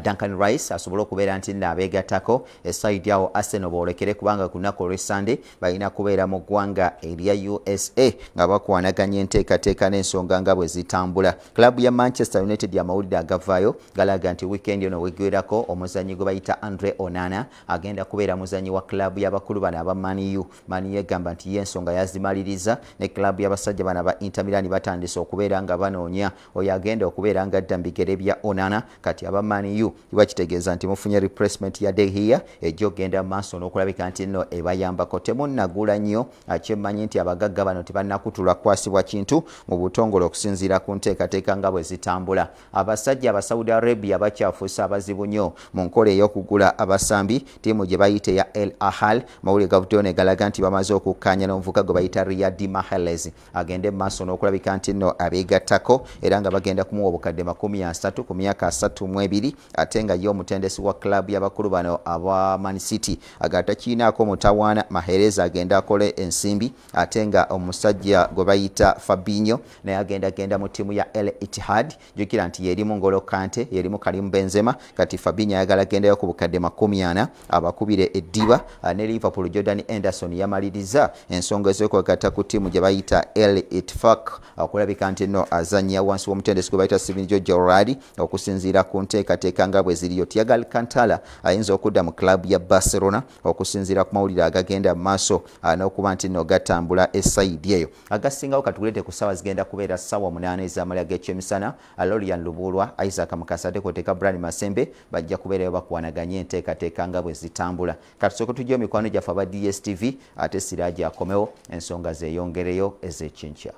Duncan Rice asobole okubeera nti naabeegattako esaidi awo Arsenal boolekere kubanga ku lunaku olw'Essande balina kubeera mu ggwanga erya USA nga bakwanaganya enteekateeka n'ensonga nga bwe zitambula. Klabu ya Manchester United amawulire agavaayo galaga nti weekend ono weggwerako omuzannyi gwe bayita Andre Onana agenda kubeera muzannyi wa klabu y'abakulu bano aba Man U. Man U egamba nti ye ensonga yazimaliriza ne klabu y'abasajja bano aba Inter Milan batandise okubeera nga banoonya oyo agenda okubeera nga adda mu bigere bya Onana. Kati aba Man U bakitegeeza nti mufunye replacement ya De Gea ejjo genda maaso n'okulabika nti nno ebayambako. Temunnagula nnyo akyemanyi nti abagagga bano tebannakutulwa kwasibwa kintu mu butongole okusinziira ku nteekateeka nga bwe zitambula. Abasajja aba Saudi Arabia bakyafuusa abazibu nnyo mu nkola ey'okugula abasambi. Ttiimu gye bayita ya El Ahal mawulire gavuddeyo ne galaga nti bamaze okukkaanya n'omuvuka gwe bayita Riyad Mahrez agende mu maaso n'okulabika nti nno abeegattako era nga bagenda kumuwa obukadde 30 ku myaka 32 ate nga ye omutendesi wa klabu y'abakulu bano aba Man City agatakiinaako mutawaana Mahrez agenda akole ensimbi ate nga omusajja gwe bayita Fabinho naye agenda mu ttiimu ya El Ittihad. Jjukira nti yerimu Ngolo Kante yerimu Karim Benzema kati Fabinho ayagala agendayo ku bukadde 40 abakubire eddiba ne Liverpool Jordan Henderson yamaliriza ensonga ez'okwegatta ku ttiimu gye bayita El Ittifaq okulabika nti nno azannya wansi w'omutendesi gwe bayita Steven Gerrard okusinziira ku nteekateeka nga bwe ziriyo. Thiago Alcantara ayinza okudda mu klabu ya Barcelona okusinziira ku mawulire agagenda mu maaso n'okuba nti nno gatambula esaidi eyo. Agasingawo katugulete ku ssaawa zigenda kubeera ssaawa 8 ez'amalya g'ekyemisana. Lorian Lubulwa, Isaac Mukasa ate kwoteeka Brian Masembe bajja kubeerayo bakwanaganya enteekateeka nga bwe zitambula. Katusooke tujja mikwano gyaffe aba DSTV ate Siraaji akomewo ensonga zeeyongereyo ez'ekinkya.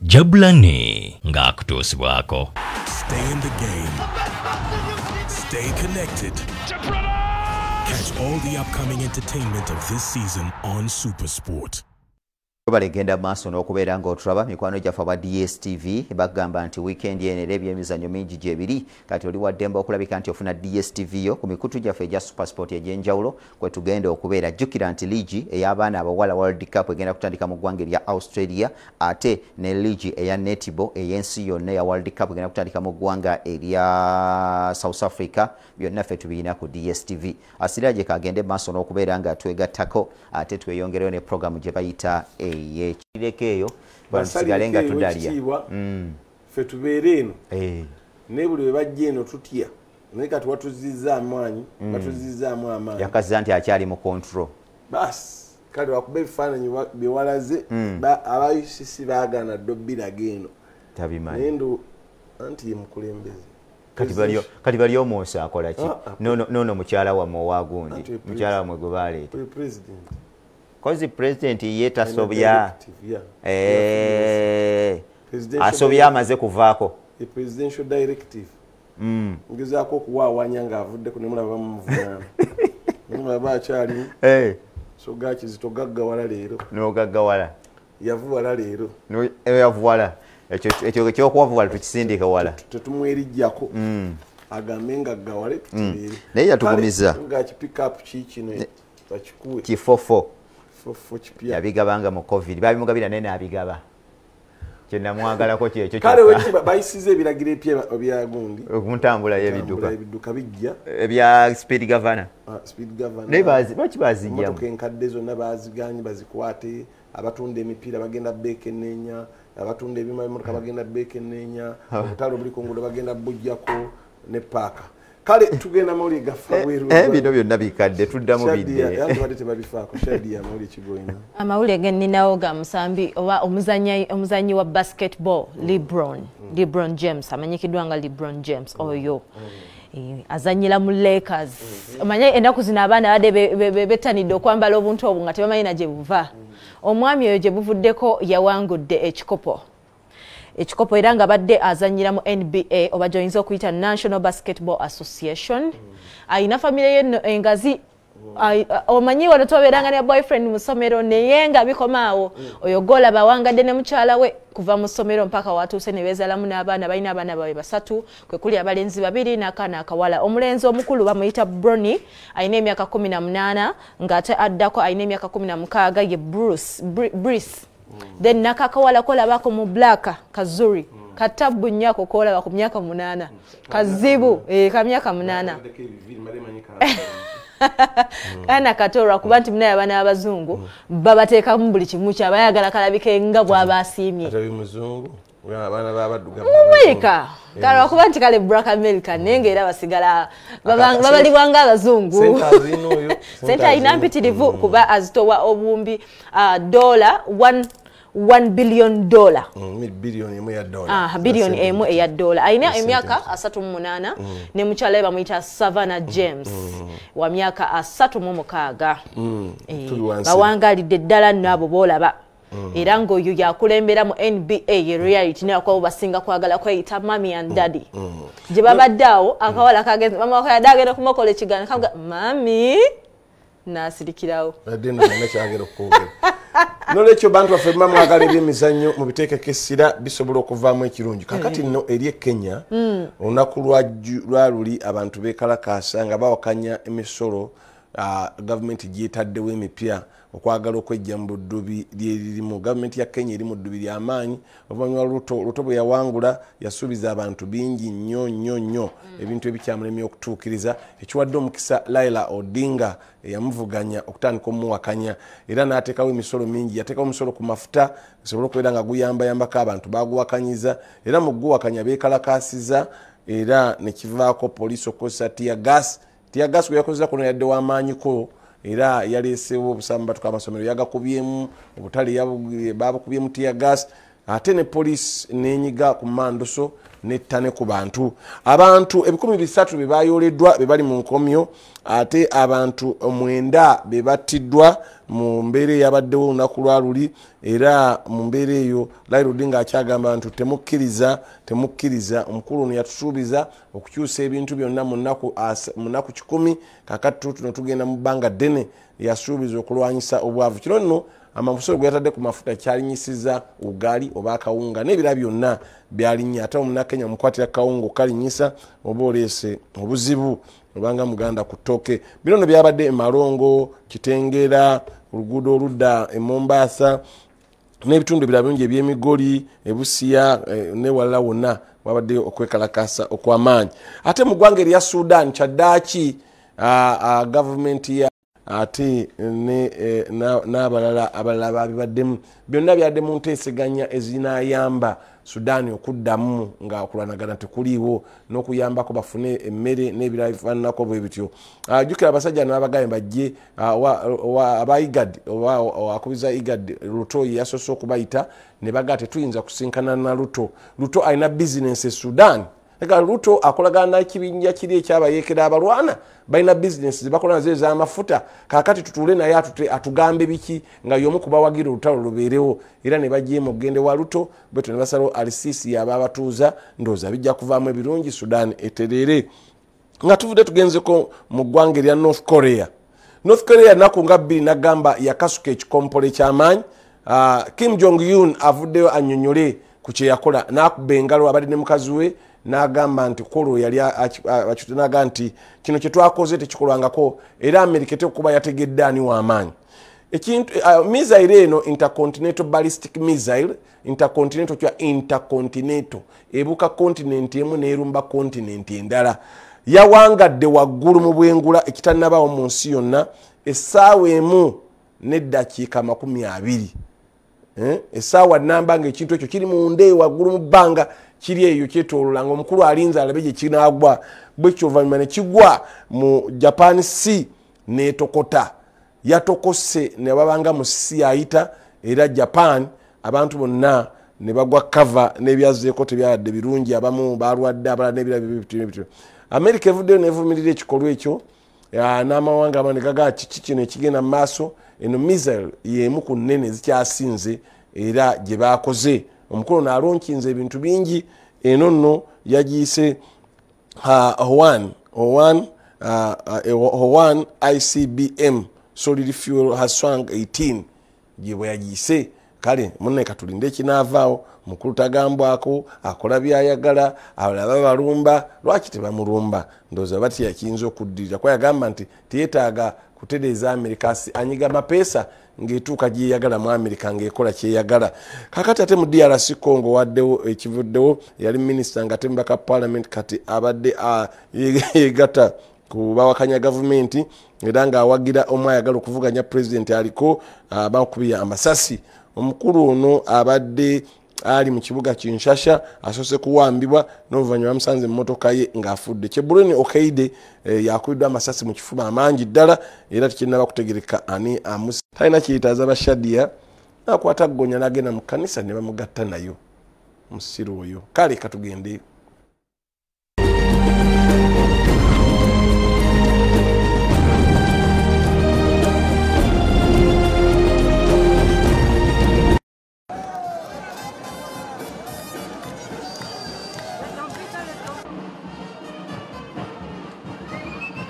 Jabulani ng'akutuusibwako. Stay in the game. Stay connected. Catch all the upcoming entertainment of this season on SuperSport. Balegenda maaso n'okubeera ng'otulaba mikwano gyaffe aba DSTV bagamba nti weekend eno era ebyemizannyo mingi gyebiri kati oli waddemba okulabika nti ofuna DSTV yo ku mikutu gyaffe egya SuperSport egy'enjawulo kwe tugenda okubeera. Jjukira nti liigi ey'abaana abawala World Cup egenda kutandika mu ggwanga erya Australia ate ne liigi eya netball ey'ensi yonna ya World Cup egenda kutandika mu ggwanga erya South Africa byonna ffe tubirina ku DSTV. Asiraaje kagende maaso n'okubeera nga twegattako ate tweyongereyo ne programu gye bayita yekireko eyo basigale nga tudalya ffe tubeere eno ne buli we bajja eno tutya naye kati watuzizzaamu anyi batuzizzaamu amaanyi yakaziza nti akyali mu control basi kale wakuba ebifaananyi byewalaze aba UCC baagaana ddo bbiraga eno tabimanyi naye ndo anti ye mukulembeze kati bali omwosi akola ki nono mukyala wammwe owagundi mukyala wammwe gwe baleeta kozi president ye tasobya asobya amaze kuvaako presidential directive ngezaako okuwaawanya ng'avuddeku ne mulaba mumuvunaana mulaba akyalimu so gakizito gaggawala leero n'ogaggawala yavuwala leero yavuwala ekyo ekyokuwavuwala tukisindika wala tetumwerijjako agambe nga ggawale tutereere naye yatugumiza ng'akipikapu kiikino bakikuwe kifofo kipya yabigabanga mu covid babimugabira naye n'abigaba kyenamwagalako kyekyo kale wekiba bayisiza ebiragiro epya byagundi okuntambula y'ebidduka bijja ebya speed governor naye lwaki bazijjamu emmotoka enkadde zonna baziganyi bazikwate abatunda emipiira bagenda beekenneenya abatunda ebima bimotoka bagenda beekenneenya obutale obuli ku nguudo bagenda bujjako ne paaka kale tugenda mawulire gafa weeru bino byonna bikadde tuddamu bidde yandibadde tebabifaako Shadia mawulire kigoyina amawulire genninawo ga musambi oba omuzanyi wa basketball LeBron James amanyikiddwa nga LeBron James oyo azanyira mu Lakers omanye ennaku zino abaana badde betanidde okwambala obuntu obwo nga tebamanyi na gye buva omwami oyo gye buvuddeko yawangudde ekikopo era nga badde azanyira mu NBA oba joyinza okuyita National Basketball Association ayina famire ye engazi omanyi wano tobeeranga ne boyfriend mu ssomero naye nga bikomaawo oyo gola bawangadde ne mukyala we kuva mu ssomero mpaka watuuse ne beezalamu n'abaana balina abaana bawe 3 kwe kuli abalenzi 2 n'akaana akawala omulenzi omukulu bamuyita Brony ayina emyaka 18 ng'ate addako ayina emyaka 16 ye Bruce then nakakawala kolabako mu black kazuri katabu nyako kolaba ku myaka 8 kazibu ka myaka 8 kana katora kuba nti mnaye abana abazungu babateeka mu buli kimu kyabayagala kalabike nga bw'abasiimye atabi muzungu abana babaduga America kala kuba nti kale black America nenge era basigala babalibwanga abazungu senta inampitirivu kuba azitowa obumbi $1 billion billion emu eya dola ayina emyaka 38 ne mukyala bamuyita Savannah James wa myaka 36 bawangalidde ddala nabo bolaba era ng'oyo yakulembera mu NBA ye reality nako basinga kwagala kweyita mami and daddy gye babadde awo akawala kagenze mama wakaya dagera kumokola ekiganiro kavuga mami nasirikirawo nolwekyo bantu baffe mwagala ebyemizannyo mubiteekeko essira bisobola okuvaamu ekirungi kakati nno eri Kenya olunaku lwa luli abantu beekalakaasa nga bawakanya emisolo gavumenti gyetaddewo emipya okwagala okwejja mu buddubi lyeririmu gavumenti ya Kenya eri mu ddubi ly'amaanyi oluvannyuma luto bwe yawangula yasuubiza abantu bingi nnyo ebintu ebikyamulemye okutuukiriza ekiwadde omukisa Raila Odinga eyamuvuganya okutandika omuwakanya era n'ateekawo emisolo mingi yateekawo omusolo ku mafuta esobola okubeera nga guyambayambako abantu baguwakanyiza era mu guwakanya beekalakaasiza era ne kivaako poliisi okukozesa tiyagas gwe yakozesa kuno yadde w'amaanyiko era yaleesewo obusamba batuka amasomero yagakubyemu obutale babukubyemu tiyagas ate ne poliisi n'enyiga ku mandoso nettane ku bantu 300 be bayoleddwa be bali mu nkomyo ate abantu 9 be battiddwa mu mbeera eyabaddewo olunaku lwa luli era mu mbeera eyo Raila Odinga akyagamba abantu temukkiriza omukulu ono yatusuubiza okukyusa ebintu byonna mu nnaku 10 kakati tuno tugenda mu bbanga ddene yasuubiza okulwanyisa obwavu kino nno amamusolo gwe yatadde ku mafuta kyalinyisiza ugali oba akawunga n'ebira byonna byalinya ate omunnakenya mukwatira kawunga okalinyisa oba oleese obuzibu obanga muganda ku ttooke bino nno byabadde Malongo Kitengera oluguudo oludda e Mombasa n'ebitundu ebirala bingi eby'emigoli ebusiya newalala wonna wabadde okwekalakasa okw'amaanyi ate mu ggwanga erya Sudan kyaddaaki gavumenti ya ate n'abalala babibaddemu byonna byadde mu nteeseganya ezinayamba Sudan okuddamu nga okulwanagana tekuliiwo n'okuyambako bafune emmere n'ebirala bifaananako bwe bityo jjukira abasajja n'abagambye bajje aba IGAD akubiza IGAD Ruto yasoose okubayita ne bagaa tetuyinza kusinkana na Ruto alina bizinensi e Sudan ega Ruto akolagana n'ekibinja kiri ekyabayeekera abalwana balina bizinensi zebakola nazo ez'amafuta kakati tutuule naye atugambe biki nga y'omu kubawagira olutalo lubeerewo era ne bajeemu okugende wa Ruto bweto ne basalawo alisisi yaba abatuuza ndowooza bijja kuvaamu ebirungi Sudan etereere nga tuvudde tugenzeko mu ggwanga erya North Korea naku nga 2 nagamba yakasuka ekikompolo eky'amaanyi Kim Jong-un avuddeyo annyonnyole ku kye yakola n'akuba engalo abadde ne mukazi we n'agamba nti kolo yali akitunaga nti kino kye twakoze tekikolwangako era Amerika tekuba yategedde ani w'amaanyi ekintu missile eno intercontinental ballistic missile intercontinental kya intercontinental ebuka continent emu n'erumba continent endala yawangadde waggulu mu bwengula ekitannabaawo mu nsi yonna essaawa emu n'eddakiika 20 essaawa namba nga ekintu ekyo kiri mu nde waggulu mu bbanga kiri eyo kyetoolola ng'omukulu alinze alabe gye kinaagwa bwe kyoluvannyuma ne kigwa mu Japan Sea n'etokota yatokose ne babanga mu sea ayita era Japan abantu bonna ne bagwa cover n'ebyazzeeko tebyadde birungi abamu balwadde abalala n'ebirala. America evuddeyo nevumirira ekikolwa ekyo n'amawanga amane gaga kiki kino ekigenda mu maaso eno missile y'emu ku nnene zikyasinze era gye baakoze omukulu n'alonkinze ebintu bingi eno nno yagiyise Howan ICBM solid fuel has swung 18 gye bwe yagiyise kale munne katulinde ekinaavaawo mukulu tagambwako akola byayagala abalaba balumba lwaki tebamulumba ndowooza bati yakiyinza okuddirira kuba yagamba nti teyetaaga kutereeza Amerika anyiga mapeesa ng'etuuka gyeyagala mu Amerika ng'ekola kyeyagala. Kakati ate mu DRC Congo waddewo ekivuddewo yali minisita nga tembaka parliament kati abadde yegatta ku bawakanya gavumenti era ng'awagira omu ayagala okuvuganya president aliko bakubiya amasasi. Omukulu ono abadde ali mu kibuga Kinshasa asose kuwambibwa n'oluvannyuma bamusanze mu mmotoka ye ng'afudde. Chebuleni Okaide yakubiddwa amasasi mu kifuba amangi ddala era tekinnaba kutegereka ani amusi. Talina kiyitaaza Bashadia n'akwata ggonya n'agenda mu kkanisa ne bamugatta nayo musiro oyo. Kale katugende.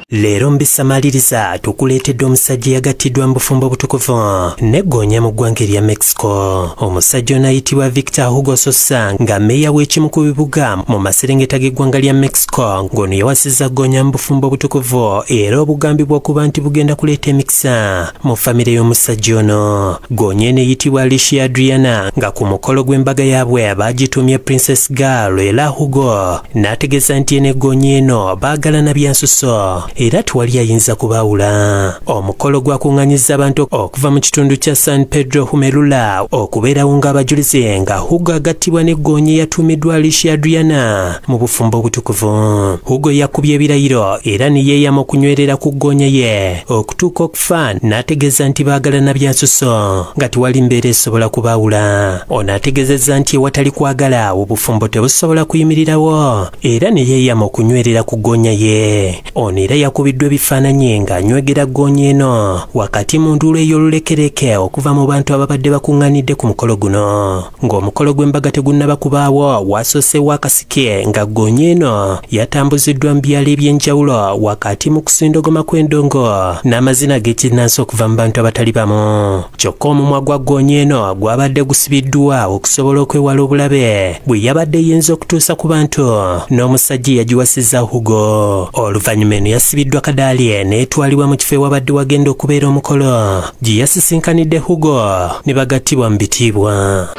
Leero mbisamaliriza tukuleetedde omusajja yagatiddwa mu bufumbo butukuvu n'eggoonya mu ggwanga erya Mexico. Omusajja ono ayitibwa Victor Hugo Sosa nga mmeeya w'ekimu ku bibuga mu maserengeta g'eggwanga lya Mexico ng'ono yawasizza ggoonya mu bufumbo butukuvu era obugambibwa okuba nti bugenda kuleeta emikisa mu famire y'omusajja ono. Ggoonya eno eyitibwa Alicia Adriana nga ku mukolo gw'embaga yaabwe baagitumye Princess Girl era Hugo n'ategeeza nti eno eggoonya eno baagalana bya nsuso era tewali ayinza kubaawula. Omukolo gwakuŋŋanyiza abantu okuva mu kitundu kya San Pedro Humelula okubeerawo ng'abajulizi nga Hugo agattibwa n'eggoonya eyatuumiddwa Alicia Adriana mu bufumbo obutukuvu. Hugo yakubye ebirayiro era ne yeeyama okunywerera ku ggoonya ye okutuuka okufa n'ategeeza nti baagalana bya nsuso nga tewali mbeera esobola kubaawula. Ono ategeezezza nti ewatali kwagala obufumbo tebusobola kuyimirirawo era ne yeeyama okunywerera ku ggoonya ye. Ono era yakubiddwa ebifaananyi ng'anywegera ggoonya eno wakati mu nduulu ey'olulekereke okuva mu bantu ababadde bakuŋŋaanidde ku mukolo guno. Ng'omukolo gw'embaga tegunnaba kubaawo waasoosewo akasike nga ggoonya eno yatambuziddwa mu byalo eby'enjawulo wakati mu kusindogoma kw'endongo n'amazina g'ekinnansi okuva mu bantu abatali bamu. Kyokka omumwa gwa ggoonya eno gwabadde gusibiddwa okusobola okwewala obulabe bwe yabadde yinza okutuusa ku bantu n'omusajja yagiwasizza Hugo. Oluvannyuma eno yasibiddwa kadaali n'etwalibwa mu kifo ewabadde wagenda okubeera omukolo gye yasisinkanidde Hugo ne bagattibwa mu bitiibwa.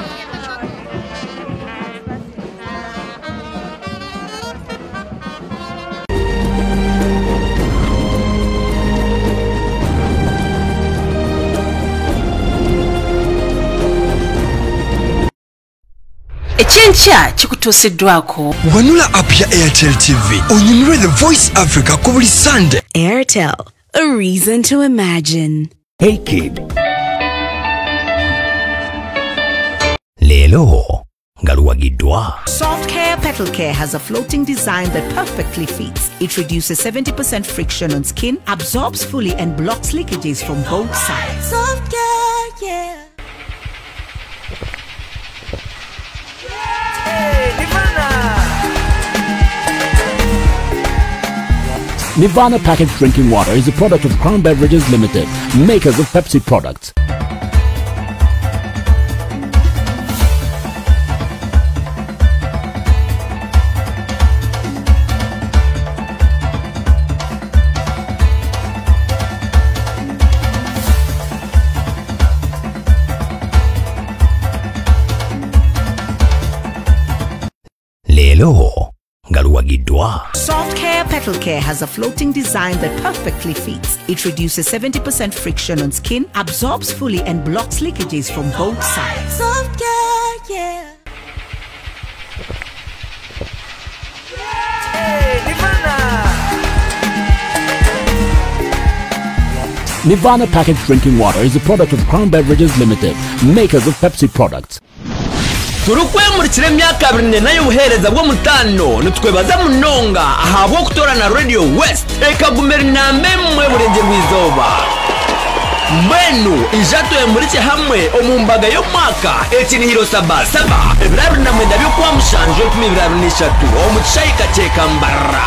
Ekyenkya kikutuusiddwako wanula app ya Airtel TV onyumirwe The Voice Africa ku buli Sunday. Airtel, a reason to imagine. Hey kid. Leelo ngaluwagiddwa. Soft Care Petal Care has a floating design that perfectly fits. It reduces 70% friction on skin, absorbs fully and blocks leakages from both sides. Soft Care, yeah. Nirvana packaged drinking water is a product of Crown Beverages Limited, makers of Pepsi products. Leelo ngaluwagiddwa. Soft Care Petal Care has a floating design that perfectly fits. It reduces 70% friction on skin, absorbs fully and blocks leakages from both sides. Soft Care, yeah. Nirvana packaged drinking water is a product of Crown Beverages Limited, makers of Pepsi products. turukwemurikira emyaka 2 nayo buhereza bwo mutano nitwebaza munonga ahabwo kutora na Radio West ekagumera nambe mwe burenge rwizoba mbenu ijato emurike hamwe omumbaga yo mwaka ekinihiro sabasaba ebirabiri na mwenda byo kwa mushanje 2023 omuchayika tekambara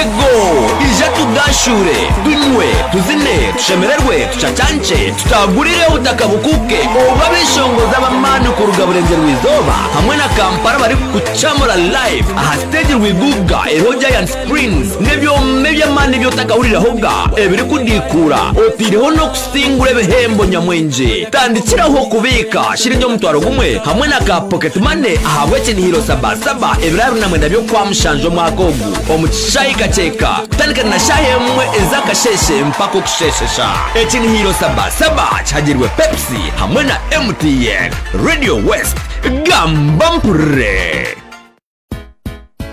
ego ijato gashure tunywe tuzine tushemererwe tucacanje tutagurire utakabukuke oba bishongoza abamani ku rugaburenze rwizoba hamwe na Kampala bari kucamura live aha stage rwiguga Giant Springs nebyo mebyamani byo takahurira hoga ebiri kudikura otiriho no singure behembo nyamwenje tandikiraho kubika shirinyo mutwaro gumwe hamwe na ka pocket money ahabwe kinihiro sabasaba ebirabiri na mwenda byo kwa mushanjo mwagogu omuchayika cheka tandika na shahemwe ezakasheshe mpako kusheshesha ekinihiro sabasaba chagirwe Pepsi hamwe na MTN Radio West gambampure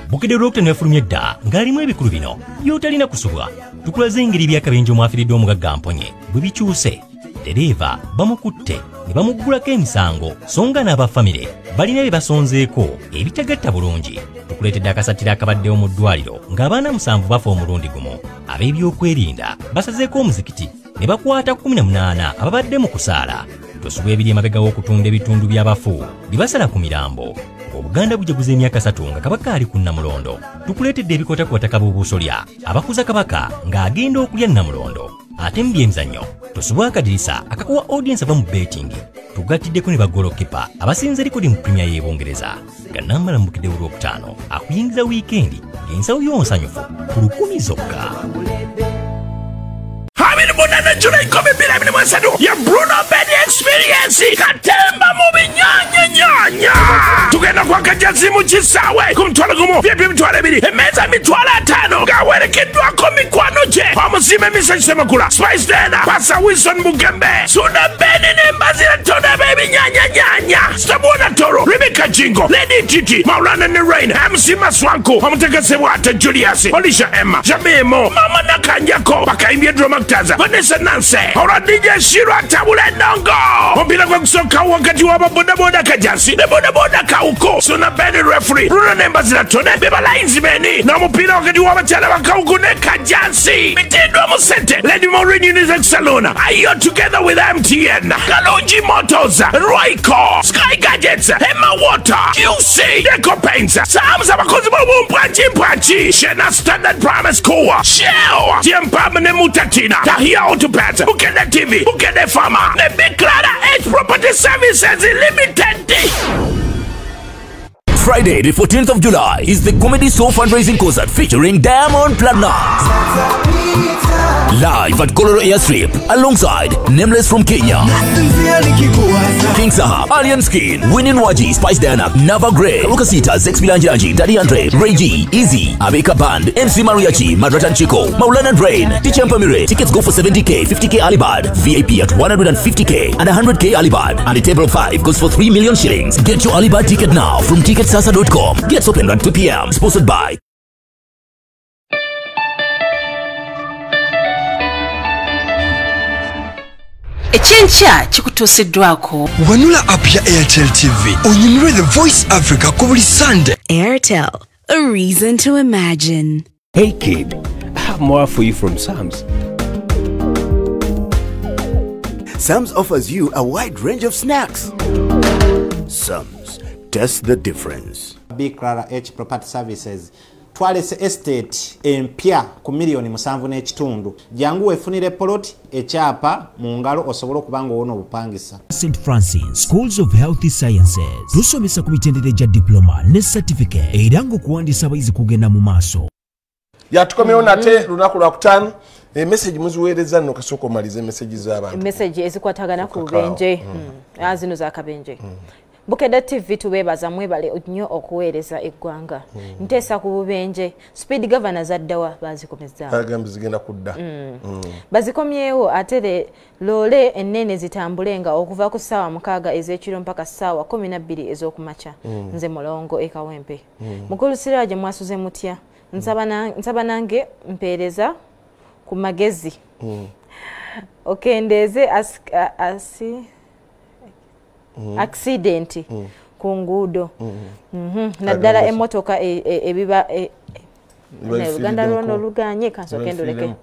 Bukedde Doctor nefulumye dda ng'alimu ebikulu bino by'otalina kusubwa tukulaze engeri by'akabenje omwafiridde omugagga mponye bwe bikyuse dereva bamukutte ne bamuggulako emisango so nga n'abafamire balina bye basonzeeko ebitagatta bulungi tukuleetedde akasatira akabaddewo mu ddwaliro ng'abaana 7 bafa omulundi gumu ab'ebyokwerinda basazeeko omuzikiti ne bakwata 18 ababadde mu kusaala tosubwa ebiri emabega w'okutunda ebitundu by'abafu bibasala ku mirambo Obuganda bujaguza emyaka 3 nga kabaka ali ku Namulondo tukuleetedde ebikotakwataka b'obusolya abakuza kabaka ng'agenda okulya Namulondo ate mu byemizannyo tosubwa akadirisa akakuwa audience ava mu betting tugattiddeko ne bagolokipa abasinze likodi mu premier y'Ebongereza gannambala mu Bukedde Olwokutaano akuyingiza wiikendi ng'ensawo y'onsanyufu ku 10 zokka. Hamini munana jule ikomi bila mini mwasadu ya Bruno Benny Experience katemba mubi nyanya tugenda kwa kajazi muchisawe kumtwala gumo vyepi mtwala bili emeza mitwala 5 gawerekedwako mikwano je pamusime misa semakula Spice Dena Pasa Wilson Mugembe Suna Benny nembazira tona baby nyanya Stabona Toro Rebecca Jingo Lady Titi Maulana Nerain MC Maswanko Pamuteka Sewata Julius Alicia Emma Jamemo Mama Nakanyako Bakaimbia Drama Vanessa Nancy Ora DJ Shiro Tabule Nongo Mpila kwa kusoka wakati waba boda kajasi Ne boda kauko Suna Benny referee Bruno nemba zila tone Beba lines meni Na mpila wakati waba chala wakauko ne kajasi Mitindo musente Lady Maureen Unisex Salon Ayo together with MTN Kalonji Motors Royco Sky Gadgets Emma Water QC Deco Paints Samsa bakozi mwamu mpranchi Shena Standard Promise Core Shell Tiempama ne mutatina Tahia Autopads, Bukedde TV, Bukedde Pharma, the Big Clara Edge Property Services Limited. Friday, the 14th of July, is the Comedy Show fundraising concert featuring Diamond Platnumz. Live at Kololo Airstrip, alongside Nameless from Kenya, King Sahab, Alien Skin, Winnie Waji, Spice Diana, Nava Grey, Rukasita, Zex Milanjaji, Daddy Andre, Ray G, Easy, Abeka Band, MC Mariachi, Madratan Chico, Maulana Drain, Teacher Pamire. Tickets go for 70k, 50k Alibad, VIP at 150k, and 100k Alibad. And the table of 5 goes for 3 million shillings. Get your Alibad ticket now from ticketsasa.com. Gets open at 2 p.m. Sponsored by Echencha chikutuusiddwako wanula app ya Airtel TV onyumirwe the Voice Africa ku buli Sunday. Airtel, a reason to imagine. Hey kid, I have more for you from Sam's. Sam's offers you a wide range of snacks. Sam's, test the difference. Big Clara H Property Services. Twalese estate empya ku milioni 7.5 jangu wefunire poloti echapa mu ngalo osobola okubanga ono obupangisa. St. Francis Schools of Healthy Sciences tusomesa ku mitendere gya diploma ne certificate era ng'okuwandiisa abayizi kugenda mu maaso. Yatukomyewo nate lunaku lwakutaano message muziweereza nno kasooka omalize message z'abantu. Message ezikwatagana ku bubenje azino za kabenje. Bukedde TV tubebaza mwebale nnyo okuweereza eggwanga. Nteesa ku bubenje speed governors addawa bazikomezza. Agambi zigenda kudda. Bazikomyewo ate lole ennene zitambulenga okuva ku ssaawa 6 ez'ekiro mpaka ssaawa 12 ez'okumakya. Nze Mulongo Ekawempe. Mukulu Siraaje mwasuze mutya. Nsaba nange mpeereza ku magezi. okendeze accident ku nguudo naddala emmotoka ebiba Uganda lwono luganye kansoke ndoleke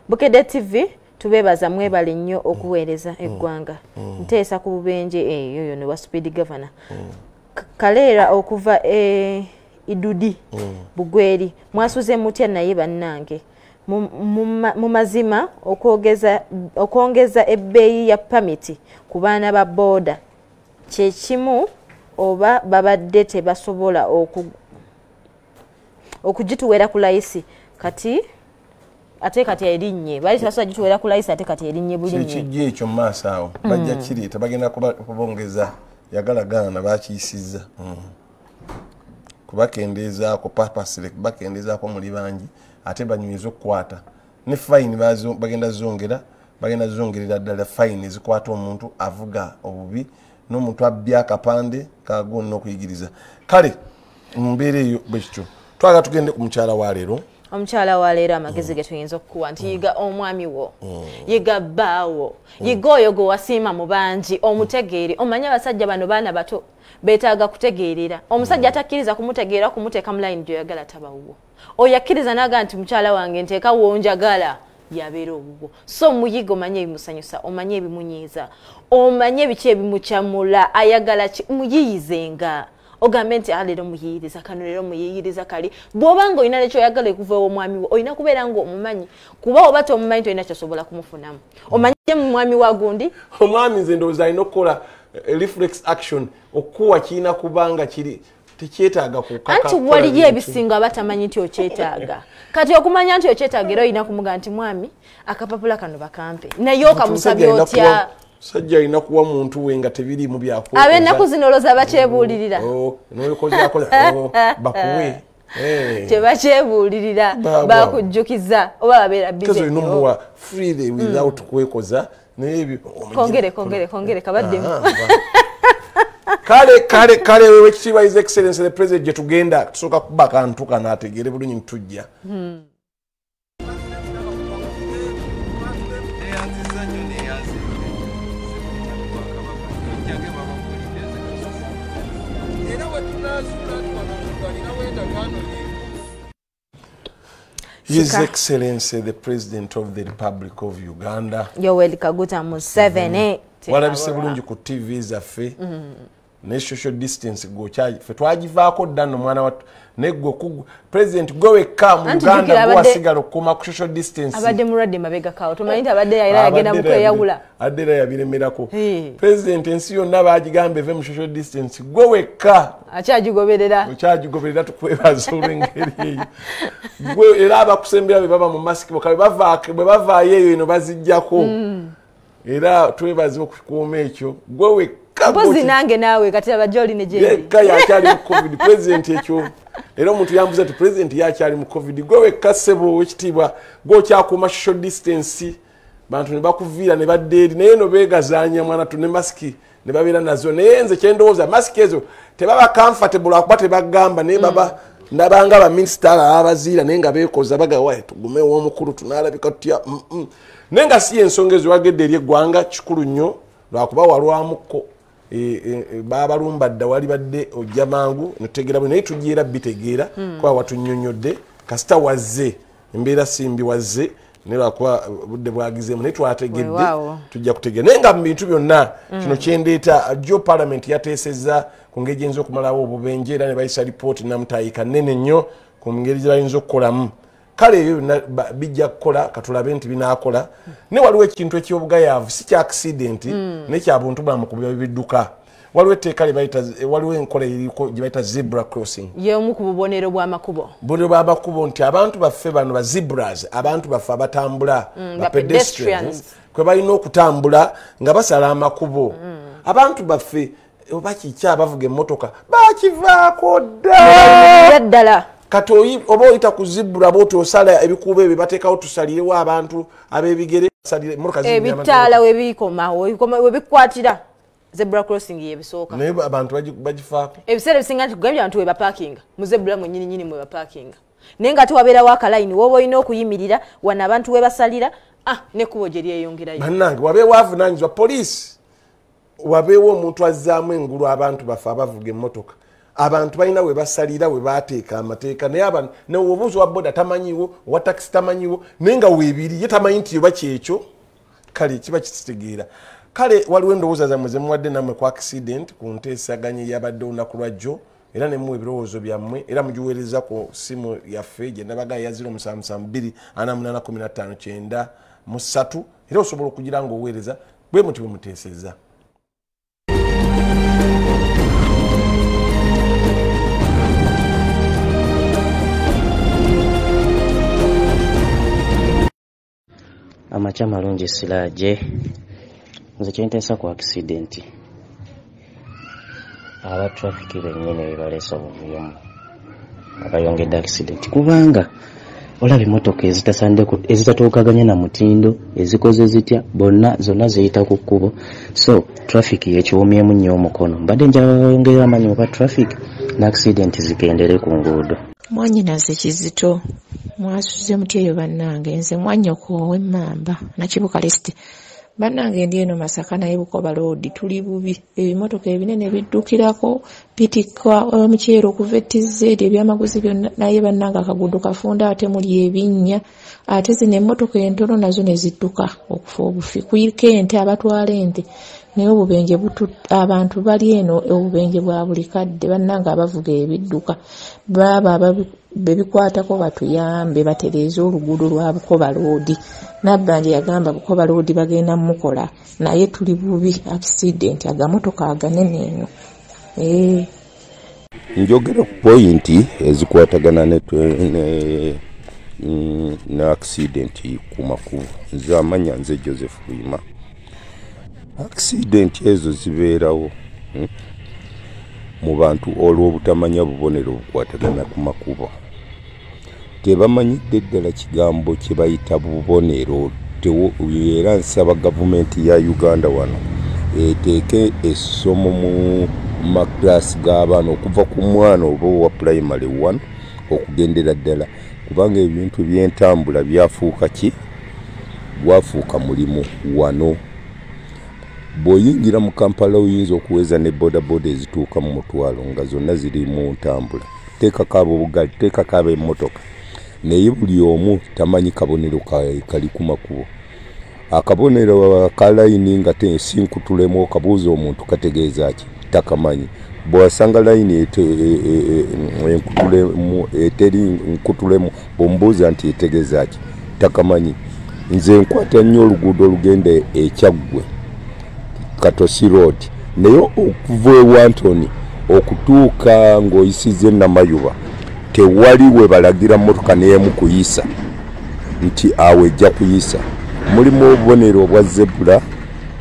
Bukedde TV tubebaza mwebale nnyo okuweereza eggwanga nteesa ku bubenje eyo ne wa speed governor Kaleera okuva idudi bugweri mwasuze mutya naye bannange mu mazima okwongeza ebbeeyi ya pamiti ku baana ba boda kyekimu oba babadde tebasobola okugituwera ku layisi kati ate kati erinnye bali sasa gituwera ku layisi ate kati erinnye bulinnye kijje ekyo mu maaso awo bajja kiriita bagenda kubongeza yagalagana bakiyisizza kubakendeezaako papasire kubakendeezaako muli bangi ate banyumiza okukwata ne fayini bagenda zongerera ddala fayini ezikwata omuntu avuga obubi n'omuntu abbya akapande kagonna okuyigiriza kale mumbeera eyo bwekityo twaga tugende ku mukyala wa leero omukyala wa leero amagezi ge tuyinza okukuwa nti yiga omwami wo yiga bbaawo yiga oyo gwe wasiima mu bangi omutegeere omanye abasajja bano baana bato beetaaga kutegeerera omusajja atakkiriza kumutegeera kumuteeka mu layini gyoyagala tabawuwo oyo akkiriza naga nti mukyala wange nteeka wonjagala yabeera owuwo so muyiga omanye ebimusanyusa omanye ebimunyiiza omanye biki ebimukyamula ayagala muyiyizenga ogambe nti leero muyiyiriza kano leero muyiyiriza kali bw'obanga olina nekyoyagala okuva omwami wo olina kubeera ng'omumanyi kuba oba tomumanyi tolina kyosobola kumufunamu omanye mu mwami wa gundi omwami nze ndowooza alina okukola reflex action okuwa kirina kubanga kiri tekyetaaga kukaka anti waliyo ebisinga abatamanyi nti okyetaaga kati okumanya nti okyetaaga era olina kumuga nti mwami akapapula kano bakampe naye okamusabye otya sajja alina kuwa muntu we nga tebiriimu byakuwa ab'ennaku zino olowooza bakyebuulirira bakuwe tebakyebuulirira bakujjukiza oba babeera olina omuwa freely without kwekoza naye kongere kabaddemu kale wewe ekitiibwa his excellence the president gye tugenda tusooka kuba kantu kano ategeere bulungi ntujja His Excellency the President of the Republic of Uganda Yoweri Kaguta Museveni walabise bulungi ku TV zaffe ne social distance gochaji fe twagivaako ddanno mwana watu negwe ku president gwe wekka mu Uganda gwe wasigala okuma ku social distance abadde mulwadde mabega kawo tumanyi abadde era yagenda mu kweyawula addera yabiremerako president ensi yonna baagigamba eve mu social distance gwe wekka akyagigoberera tukwebaza olw'engeri eyo gwe era abakusembera be baba mu masiki bwe bavaayo eyo eno baziggyako era twebaze okukuuma ekyo gwe wekka mpozi nange naawe kati abajja oline gyendi yekka yakyali mu covid president ekyo era omuntu yambuza ati president yakyali mu covid gwe wekka ssebo wekitiibwa gwokyakuuma social distance bantu ne bakuviira ne badde eri naye no beegazaanya mwana tu ne masiki ne babeera nazo naye nze kyendowooza masiki ezo tebaba comfortable akuba tebagamba naye baba ndabanga baminisita abaziira naye nga beekoza bagawa tugumewo omukulu tunaalabika tutya naye nga si ensonga ezo wagedde eri eggwanga kikulu nnyo lwakuba walwamuko babalumba dda wali badde ojja mangu netutegeera naye tugyera bitegeera kuba watunnyonnyodde kasita wazze embeera simbi wazze naye lwakuba budde bwagizeemu naye twategedde tujja kutegeera naye nga mu bintu byonna kino kyendeeta jo palamenti yateesezza ku ngeri gyeyinza okumalawo obubenje era ne bayisa lipooti namutayika nnene nnyo ku ngeri gye bayinza okukolamu kale ebyo bijja kukola katulabe nti binaakola ne waliwo ekintu ekyobugayaavu si kya accident naye kya buntu bwamu ku bidduka waliwo etteeka waliwo enkola eriko gye bayita zebra crossing y'omu ku bubonero bw'amakubo nti abantu baffe bano ba zebras abantu baffe abatambula ba pedestrians kwe balina okutambula nga basala amakubo abantu baffe oba kiki abavuga emmotoka bakivaako ddala kati oba oyita ku zibura bwoti osala ebikuubo ebyo bateekawo tusalirewo abantu ab'ebigere ebitaala webikomawo webikwatira zebra crossing yebisooka naye abantu bagifaako ebiseera ebisinga nti kugambye abantu webapakinga mu zebura mwennyininyini mwebapakinga naye nga ate wabeerawo akalayini woba olina okuyimirira wano abantu webasalira ne kubo gye lyeyongerayo bannange wabeewo avunaanyizibwa poliisi wabeewo omuntu azzaamu engulu abantu bafe abavuga emmotoka abantu balina we basalira we bateeka amateeka naye obuuzi wa boda tamanyiwo owa takisi tamanyiwo naye nga weebiri ye tamanyi nti yoba kyekyo kale kiba kitegeera kale waliwo endowooza zammwe ze muwadde nammwe ku accident ku nteesaganya eyabadde olunaku lwajjo era ne muwa ebirowoozo byammwe era mugiweereza ku simu yaffe gye nabaga ya 0772 era osobola okugira ng'oweereza bwe muti bwe muteesezza. Amacha malungi Siraaje nze kyenteesa ku accident aba traffic bennyini bebaleesa obuvuyomu abayongedde accident kubanga olaba emmotoka ezitatuukaganya na mutindo ezikoze zitya zonna ziyita ku kkubo so traffic yekiwumyemu nnyo omukono mbadde njala bayongera amanyi oba traffic ne accident zikendere ku nguudo. Mwanyinaze Kizito mwasuze muti eyo bannange nze mwanyoko ow'Emmamba Nakibuka List bannange ndi eno Masaka naye Bukoba Road tuli bubi ebimotoka ebinene biddukirako bitikka omukyero okuva ettizzeedi ebyamaguzi byonna naye bannange akagudo kafunda ate muli ebinnya ate zino emmotoka entono nazo ne zidduka okufa obufi kuyika ente abatwala ente naye obubenje abantu bali eno obubenje bwa buli kadde bannange abavuga ebidduka baba bebikwatako batuyambe batereeze oluguudo lwa Bukoba Road Nabbanje yagamba Bukoba Road bagenda mukola naye tuli bubi accident agamotoka aganene eno njogera ku pointi ezikwatagana ne accident ku makubo nze amanya nze Joseph Lwima accident ezo zibeerawo mu bantu olw'obutamanya bubonero bukwatagana ku makubo tebamanyidde ddala kigambo kye bayita bubonero era nsaba gavumenti ya Uganda wano eteeke essomo mu maklasi g'abaana okuva ku mwana oba owa primary 1 okugendera ddala kubanga ebintu by'entambula bwafuuka mulimu wano bw'oyingira mu Kampala oyinza okuweza ne bodaboda ezituuka mu mutwalo nga zonna ziri mu ntambula teekako obugali teekako emmotoka naye buli omu tamanyi kabonero kali ku makubo akabonero ka layini nga sinkutulemu okabuuza omuntu kategeeza ki takamanyi bw'asanga layini eteri nkutulemu bw'omubuuza nti etegeeza ki takamanyi nze nkwata nnyo oluguudo olugenda ekyaggwe Katosi Road naye okuva ewantoni okutuuka ng'oyisize Namayuba tewali we balagira mmotoka n'emu kuyisa nti awe ejja kuyisa mulimu obubonero obwa zebula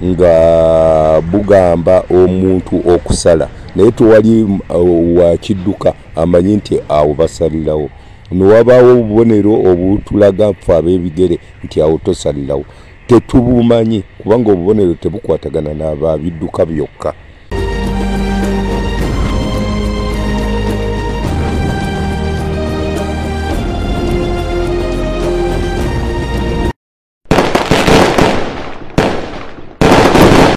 nga bugamba omuntu okusala naye tewali wa kidduka amanyi nti awo basalirawo nowabaawo obubonero obutulaga ffe ab'ebigere nti awo tosalirawo tetubumanyi kubanga obubonero tebukwatagana n'ababidduka byokka.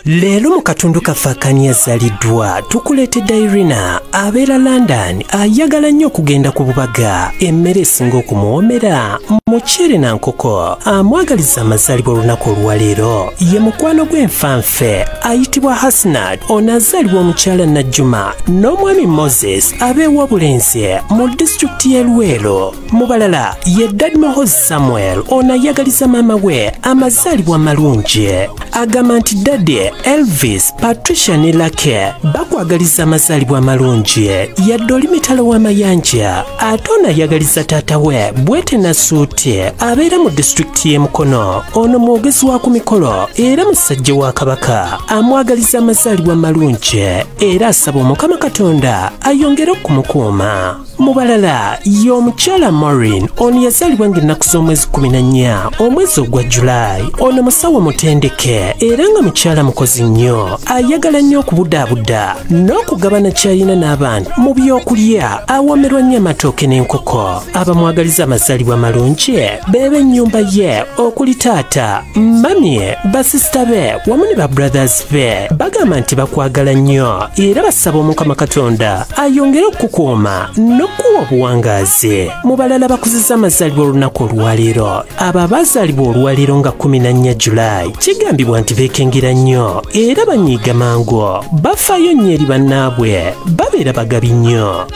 Leero mu katundu kaffe akanyazaliddwa tukuleetedde Irina abeera London ayagala nnyo okugenda ku bubaga emmere esinga okumuwoomera muceere na nkoko amwagaliza amazaalibwa olunaku olwaleero ye mukwano gw'enfanfe ayitibwa Hasnat ono azaalibwa omukyala Najjuma n'omwami Moses abeewa Bulenzi mu disitulikiti y'e Luweero mu balala ye Dad Mohozi Samuel ono ayagaliza maama we amazaalibwa malungi agamba nti Daddy Elvis, Patricia ne Lake bakwagaliza amazaalibwa amalungi yadde oli mitalo w'amayanja ate ono ayagaliza taata we Bwete Nasuuti abeera mu disitulikiti y'e Mukono ono mwogezi wa ku mikolo era musajja wa Kabaka amwagaliza amazaalibwa amalungi era asaba Omukama Katonda ayongere okumukuuma mu balala y'omukyala Maureen ono yazaalibwa ng'ennaku z'omwezi 14 omwezi ogwa Julayi. Ono musawo mutendeke era nga mukyala mukozi nnyo, ayagala nnyo okubudaabuda n'okugabana kyalina n'abantu mu byokulya, awomerwa nnyo amatooke n'enkoko. Abamwagaliza amazaalibwa malungi beebe ennyumba ye okuli taata, mami, basisita be wamu ne ba brothers be. Bagamba nti bakwagala nnyo era basaba Omukama Katonda ayongere okukukuuma n'okuwa obuwangaazi. Mu balala bakuzizza amazaalibwa olunaku olwaleero, abo abazaalibwa olwaleero nga 14 Julayi kigambibwa nti beekengera nnyo era banyiiga mangu, bafaayo nnyo eri bannaabwe, babeera bagabi nnyo.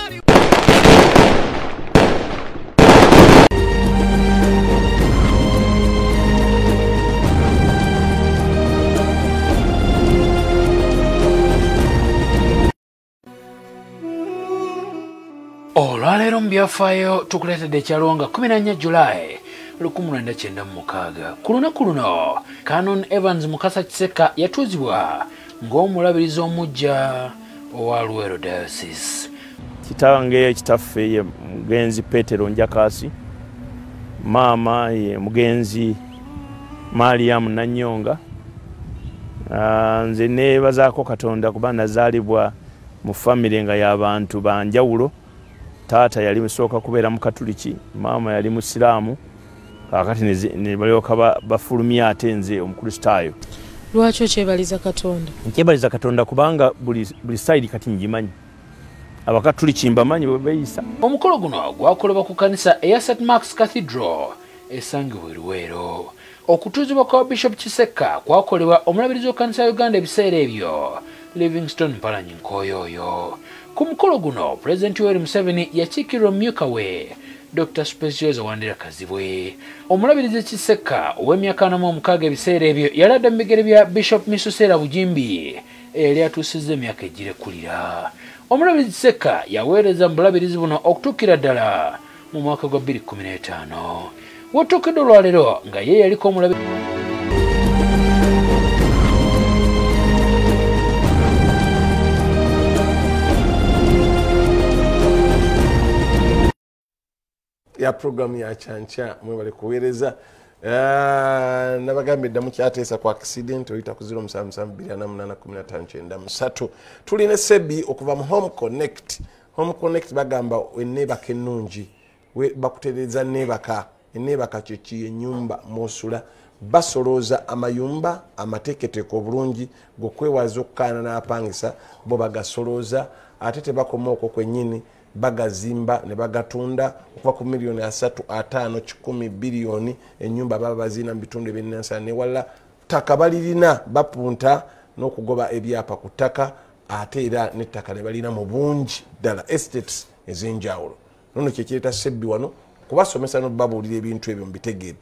Olwaleero mu byafaayo tukuleetedde ekyalo nga 14 Julayi 1996. Ku lunaku luno Canon Evans Mukasa Kiseka yatuuzibwa ng'omulabirizi omuggya owa Luweero Diocese. Kitange kitaffe ye mugenzi Petero Njakasi, maama ye mugenzi Mariam Nanyonga. Nze neebazaako Katonda kuba nazaalibwa mu famire nga y'abantu banjawulo. Taata yali musooka kubeera mu Katuliki, maama yali Musiraamu, kakati ne balyoka bafulumya ate nze Omukristaayo. Lwaki okyebaliza Katonda? Nkyebaliza Katonda kubanga buli sayidi kati ngimanyi. Abakatuliki mbamanyi bwe beeyisa. Omukolo guno gwakolebwa ku kanisa eya St. Mark's Cathedral esangibwa e Luweero. Okutuuzibwa kwa Bishop Kiseka kwakolebwa omulabirizi w'ekkanisa ya Uganda ebiseera ebyo, Livingstone Mpalanyi Nkooyooyo. Ku mukolo guno Pulezidenti Yoweri Museveni yakiikirira omumyuka we Dr. Specioza Wandera Kazibwe. Omulabirizi Kiseka ow'emyaka 46 ebiseera ebyo yaladde mu bigere bya Bishop Misusera Bujimbi eyali atuusizza emyaka egirekulira. Omulabirizi Kiseka yaweereza mu bulabirizi buno okutuukira ddala mu mwaka gwa 2015. Watuukiddwa olwaleero nga ye yaliko omulabirizi ya program ya chancha mwebale kuweereza. Nabagambye ddamu kyateesa ku accident oyita ku 0772881593. Tulina sebbi okuva mu Home Connect. Home Connect bagamba enneebaka ennungi bakutereeza nneebaka. Enneebaka kyeki ennyumba mw'osula, basolooza amayumba amateeketeeke obulungi gokwewaza okukaana n'apangisa bo bagasolooza ate tebakoma okwo kwennyini bagazimba ne bagatunda okuva ku miliyoni 3, 5, 10 biliyoni ennyumba baba bazina mu bitundu eby'ennansala ne wala ttaka balirina bapunta n'okugoba ebyapa ku ttaka ate era n'ettaka ne balina mu bungi ddala estates ez'enjawulo. Nono kyekireeta sebbi wano kubasomesa n'obabuulira ebintu ebyo mu bitegeere.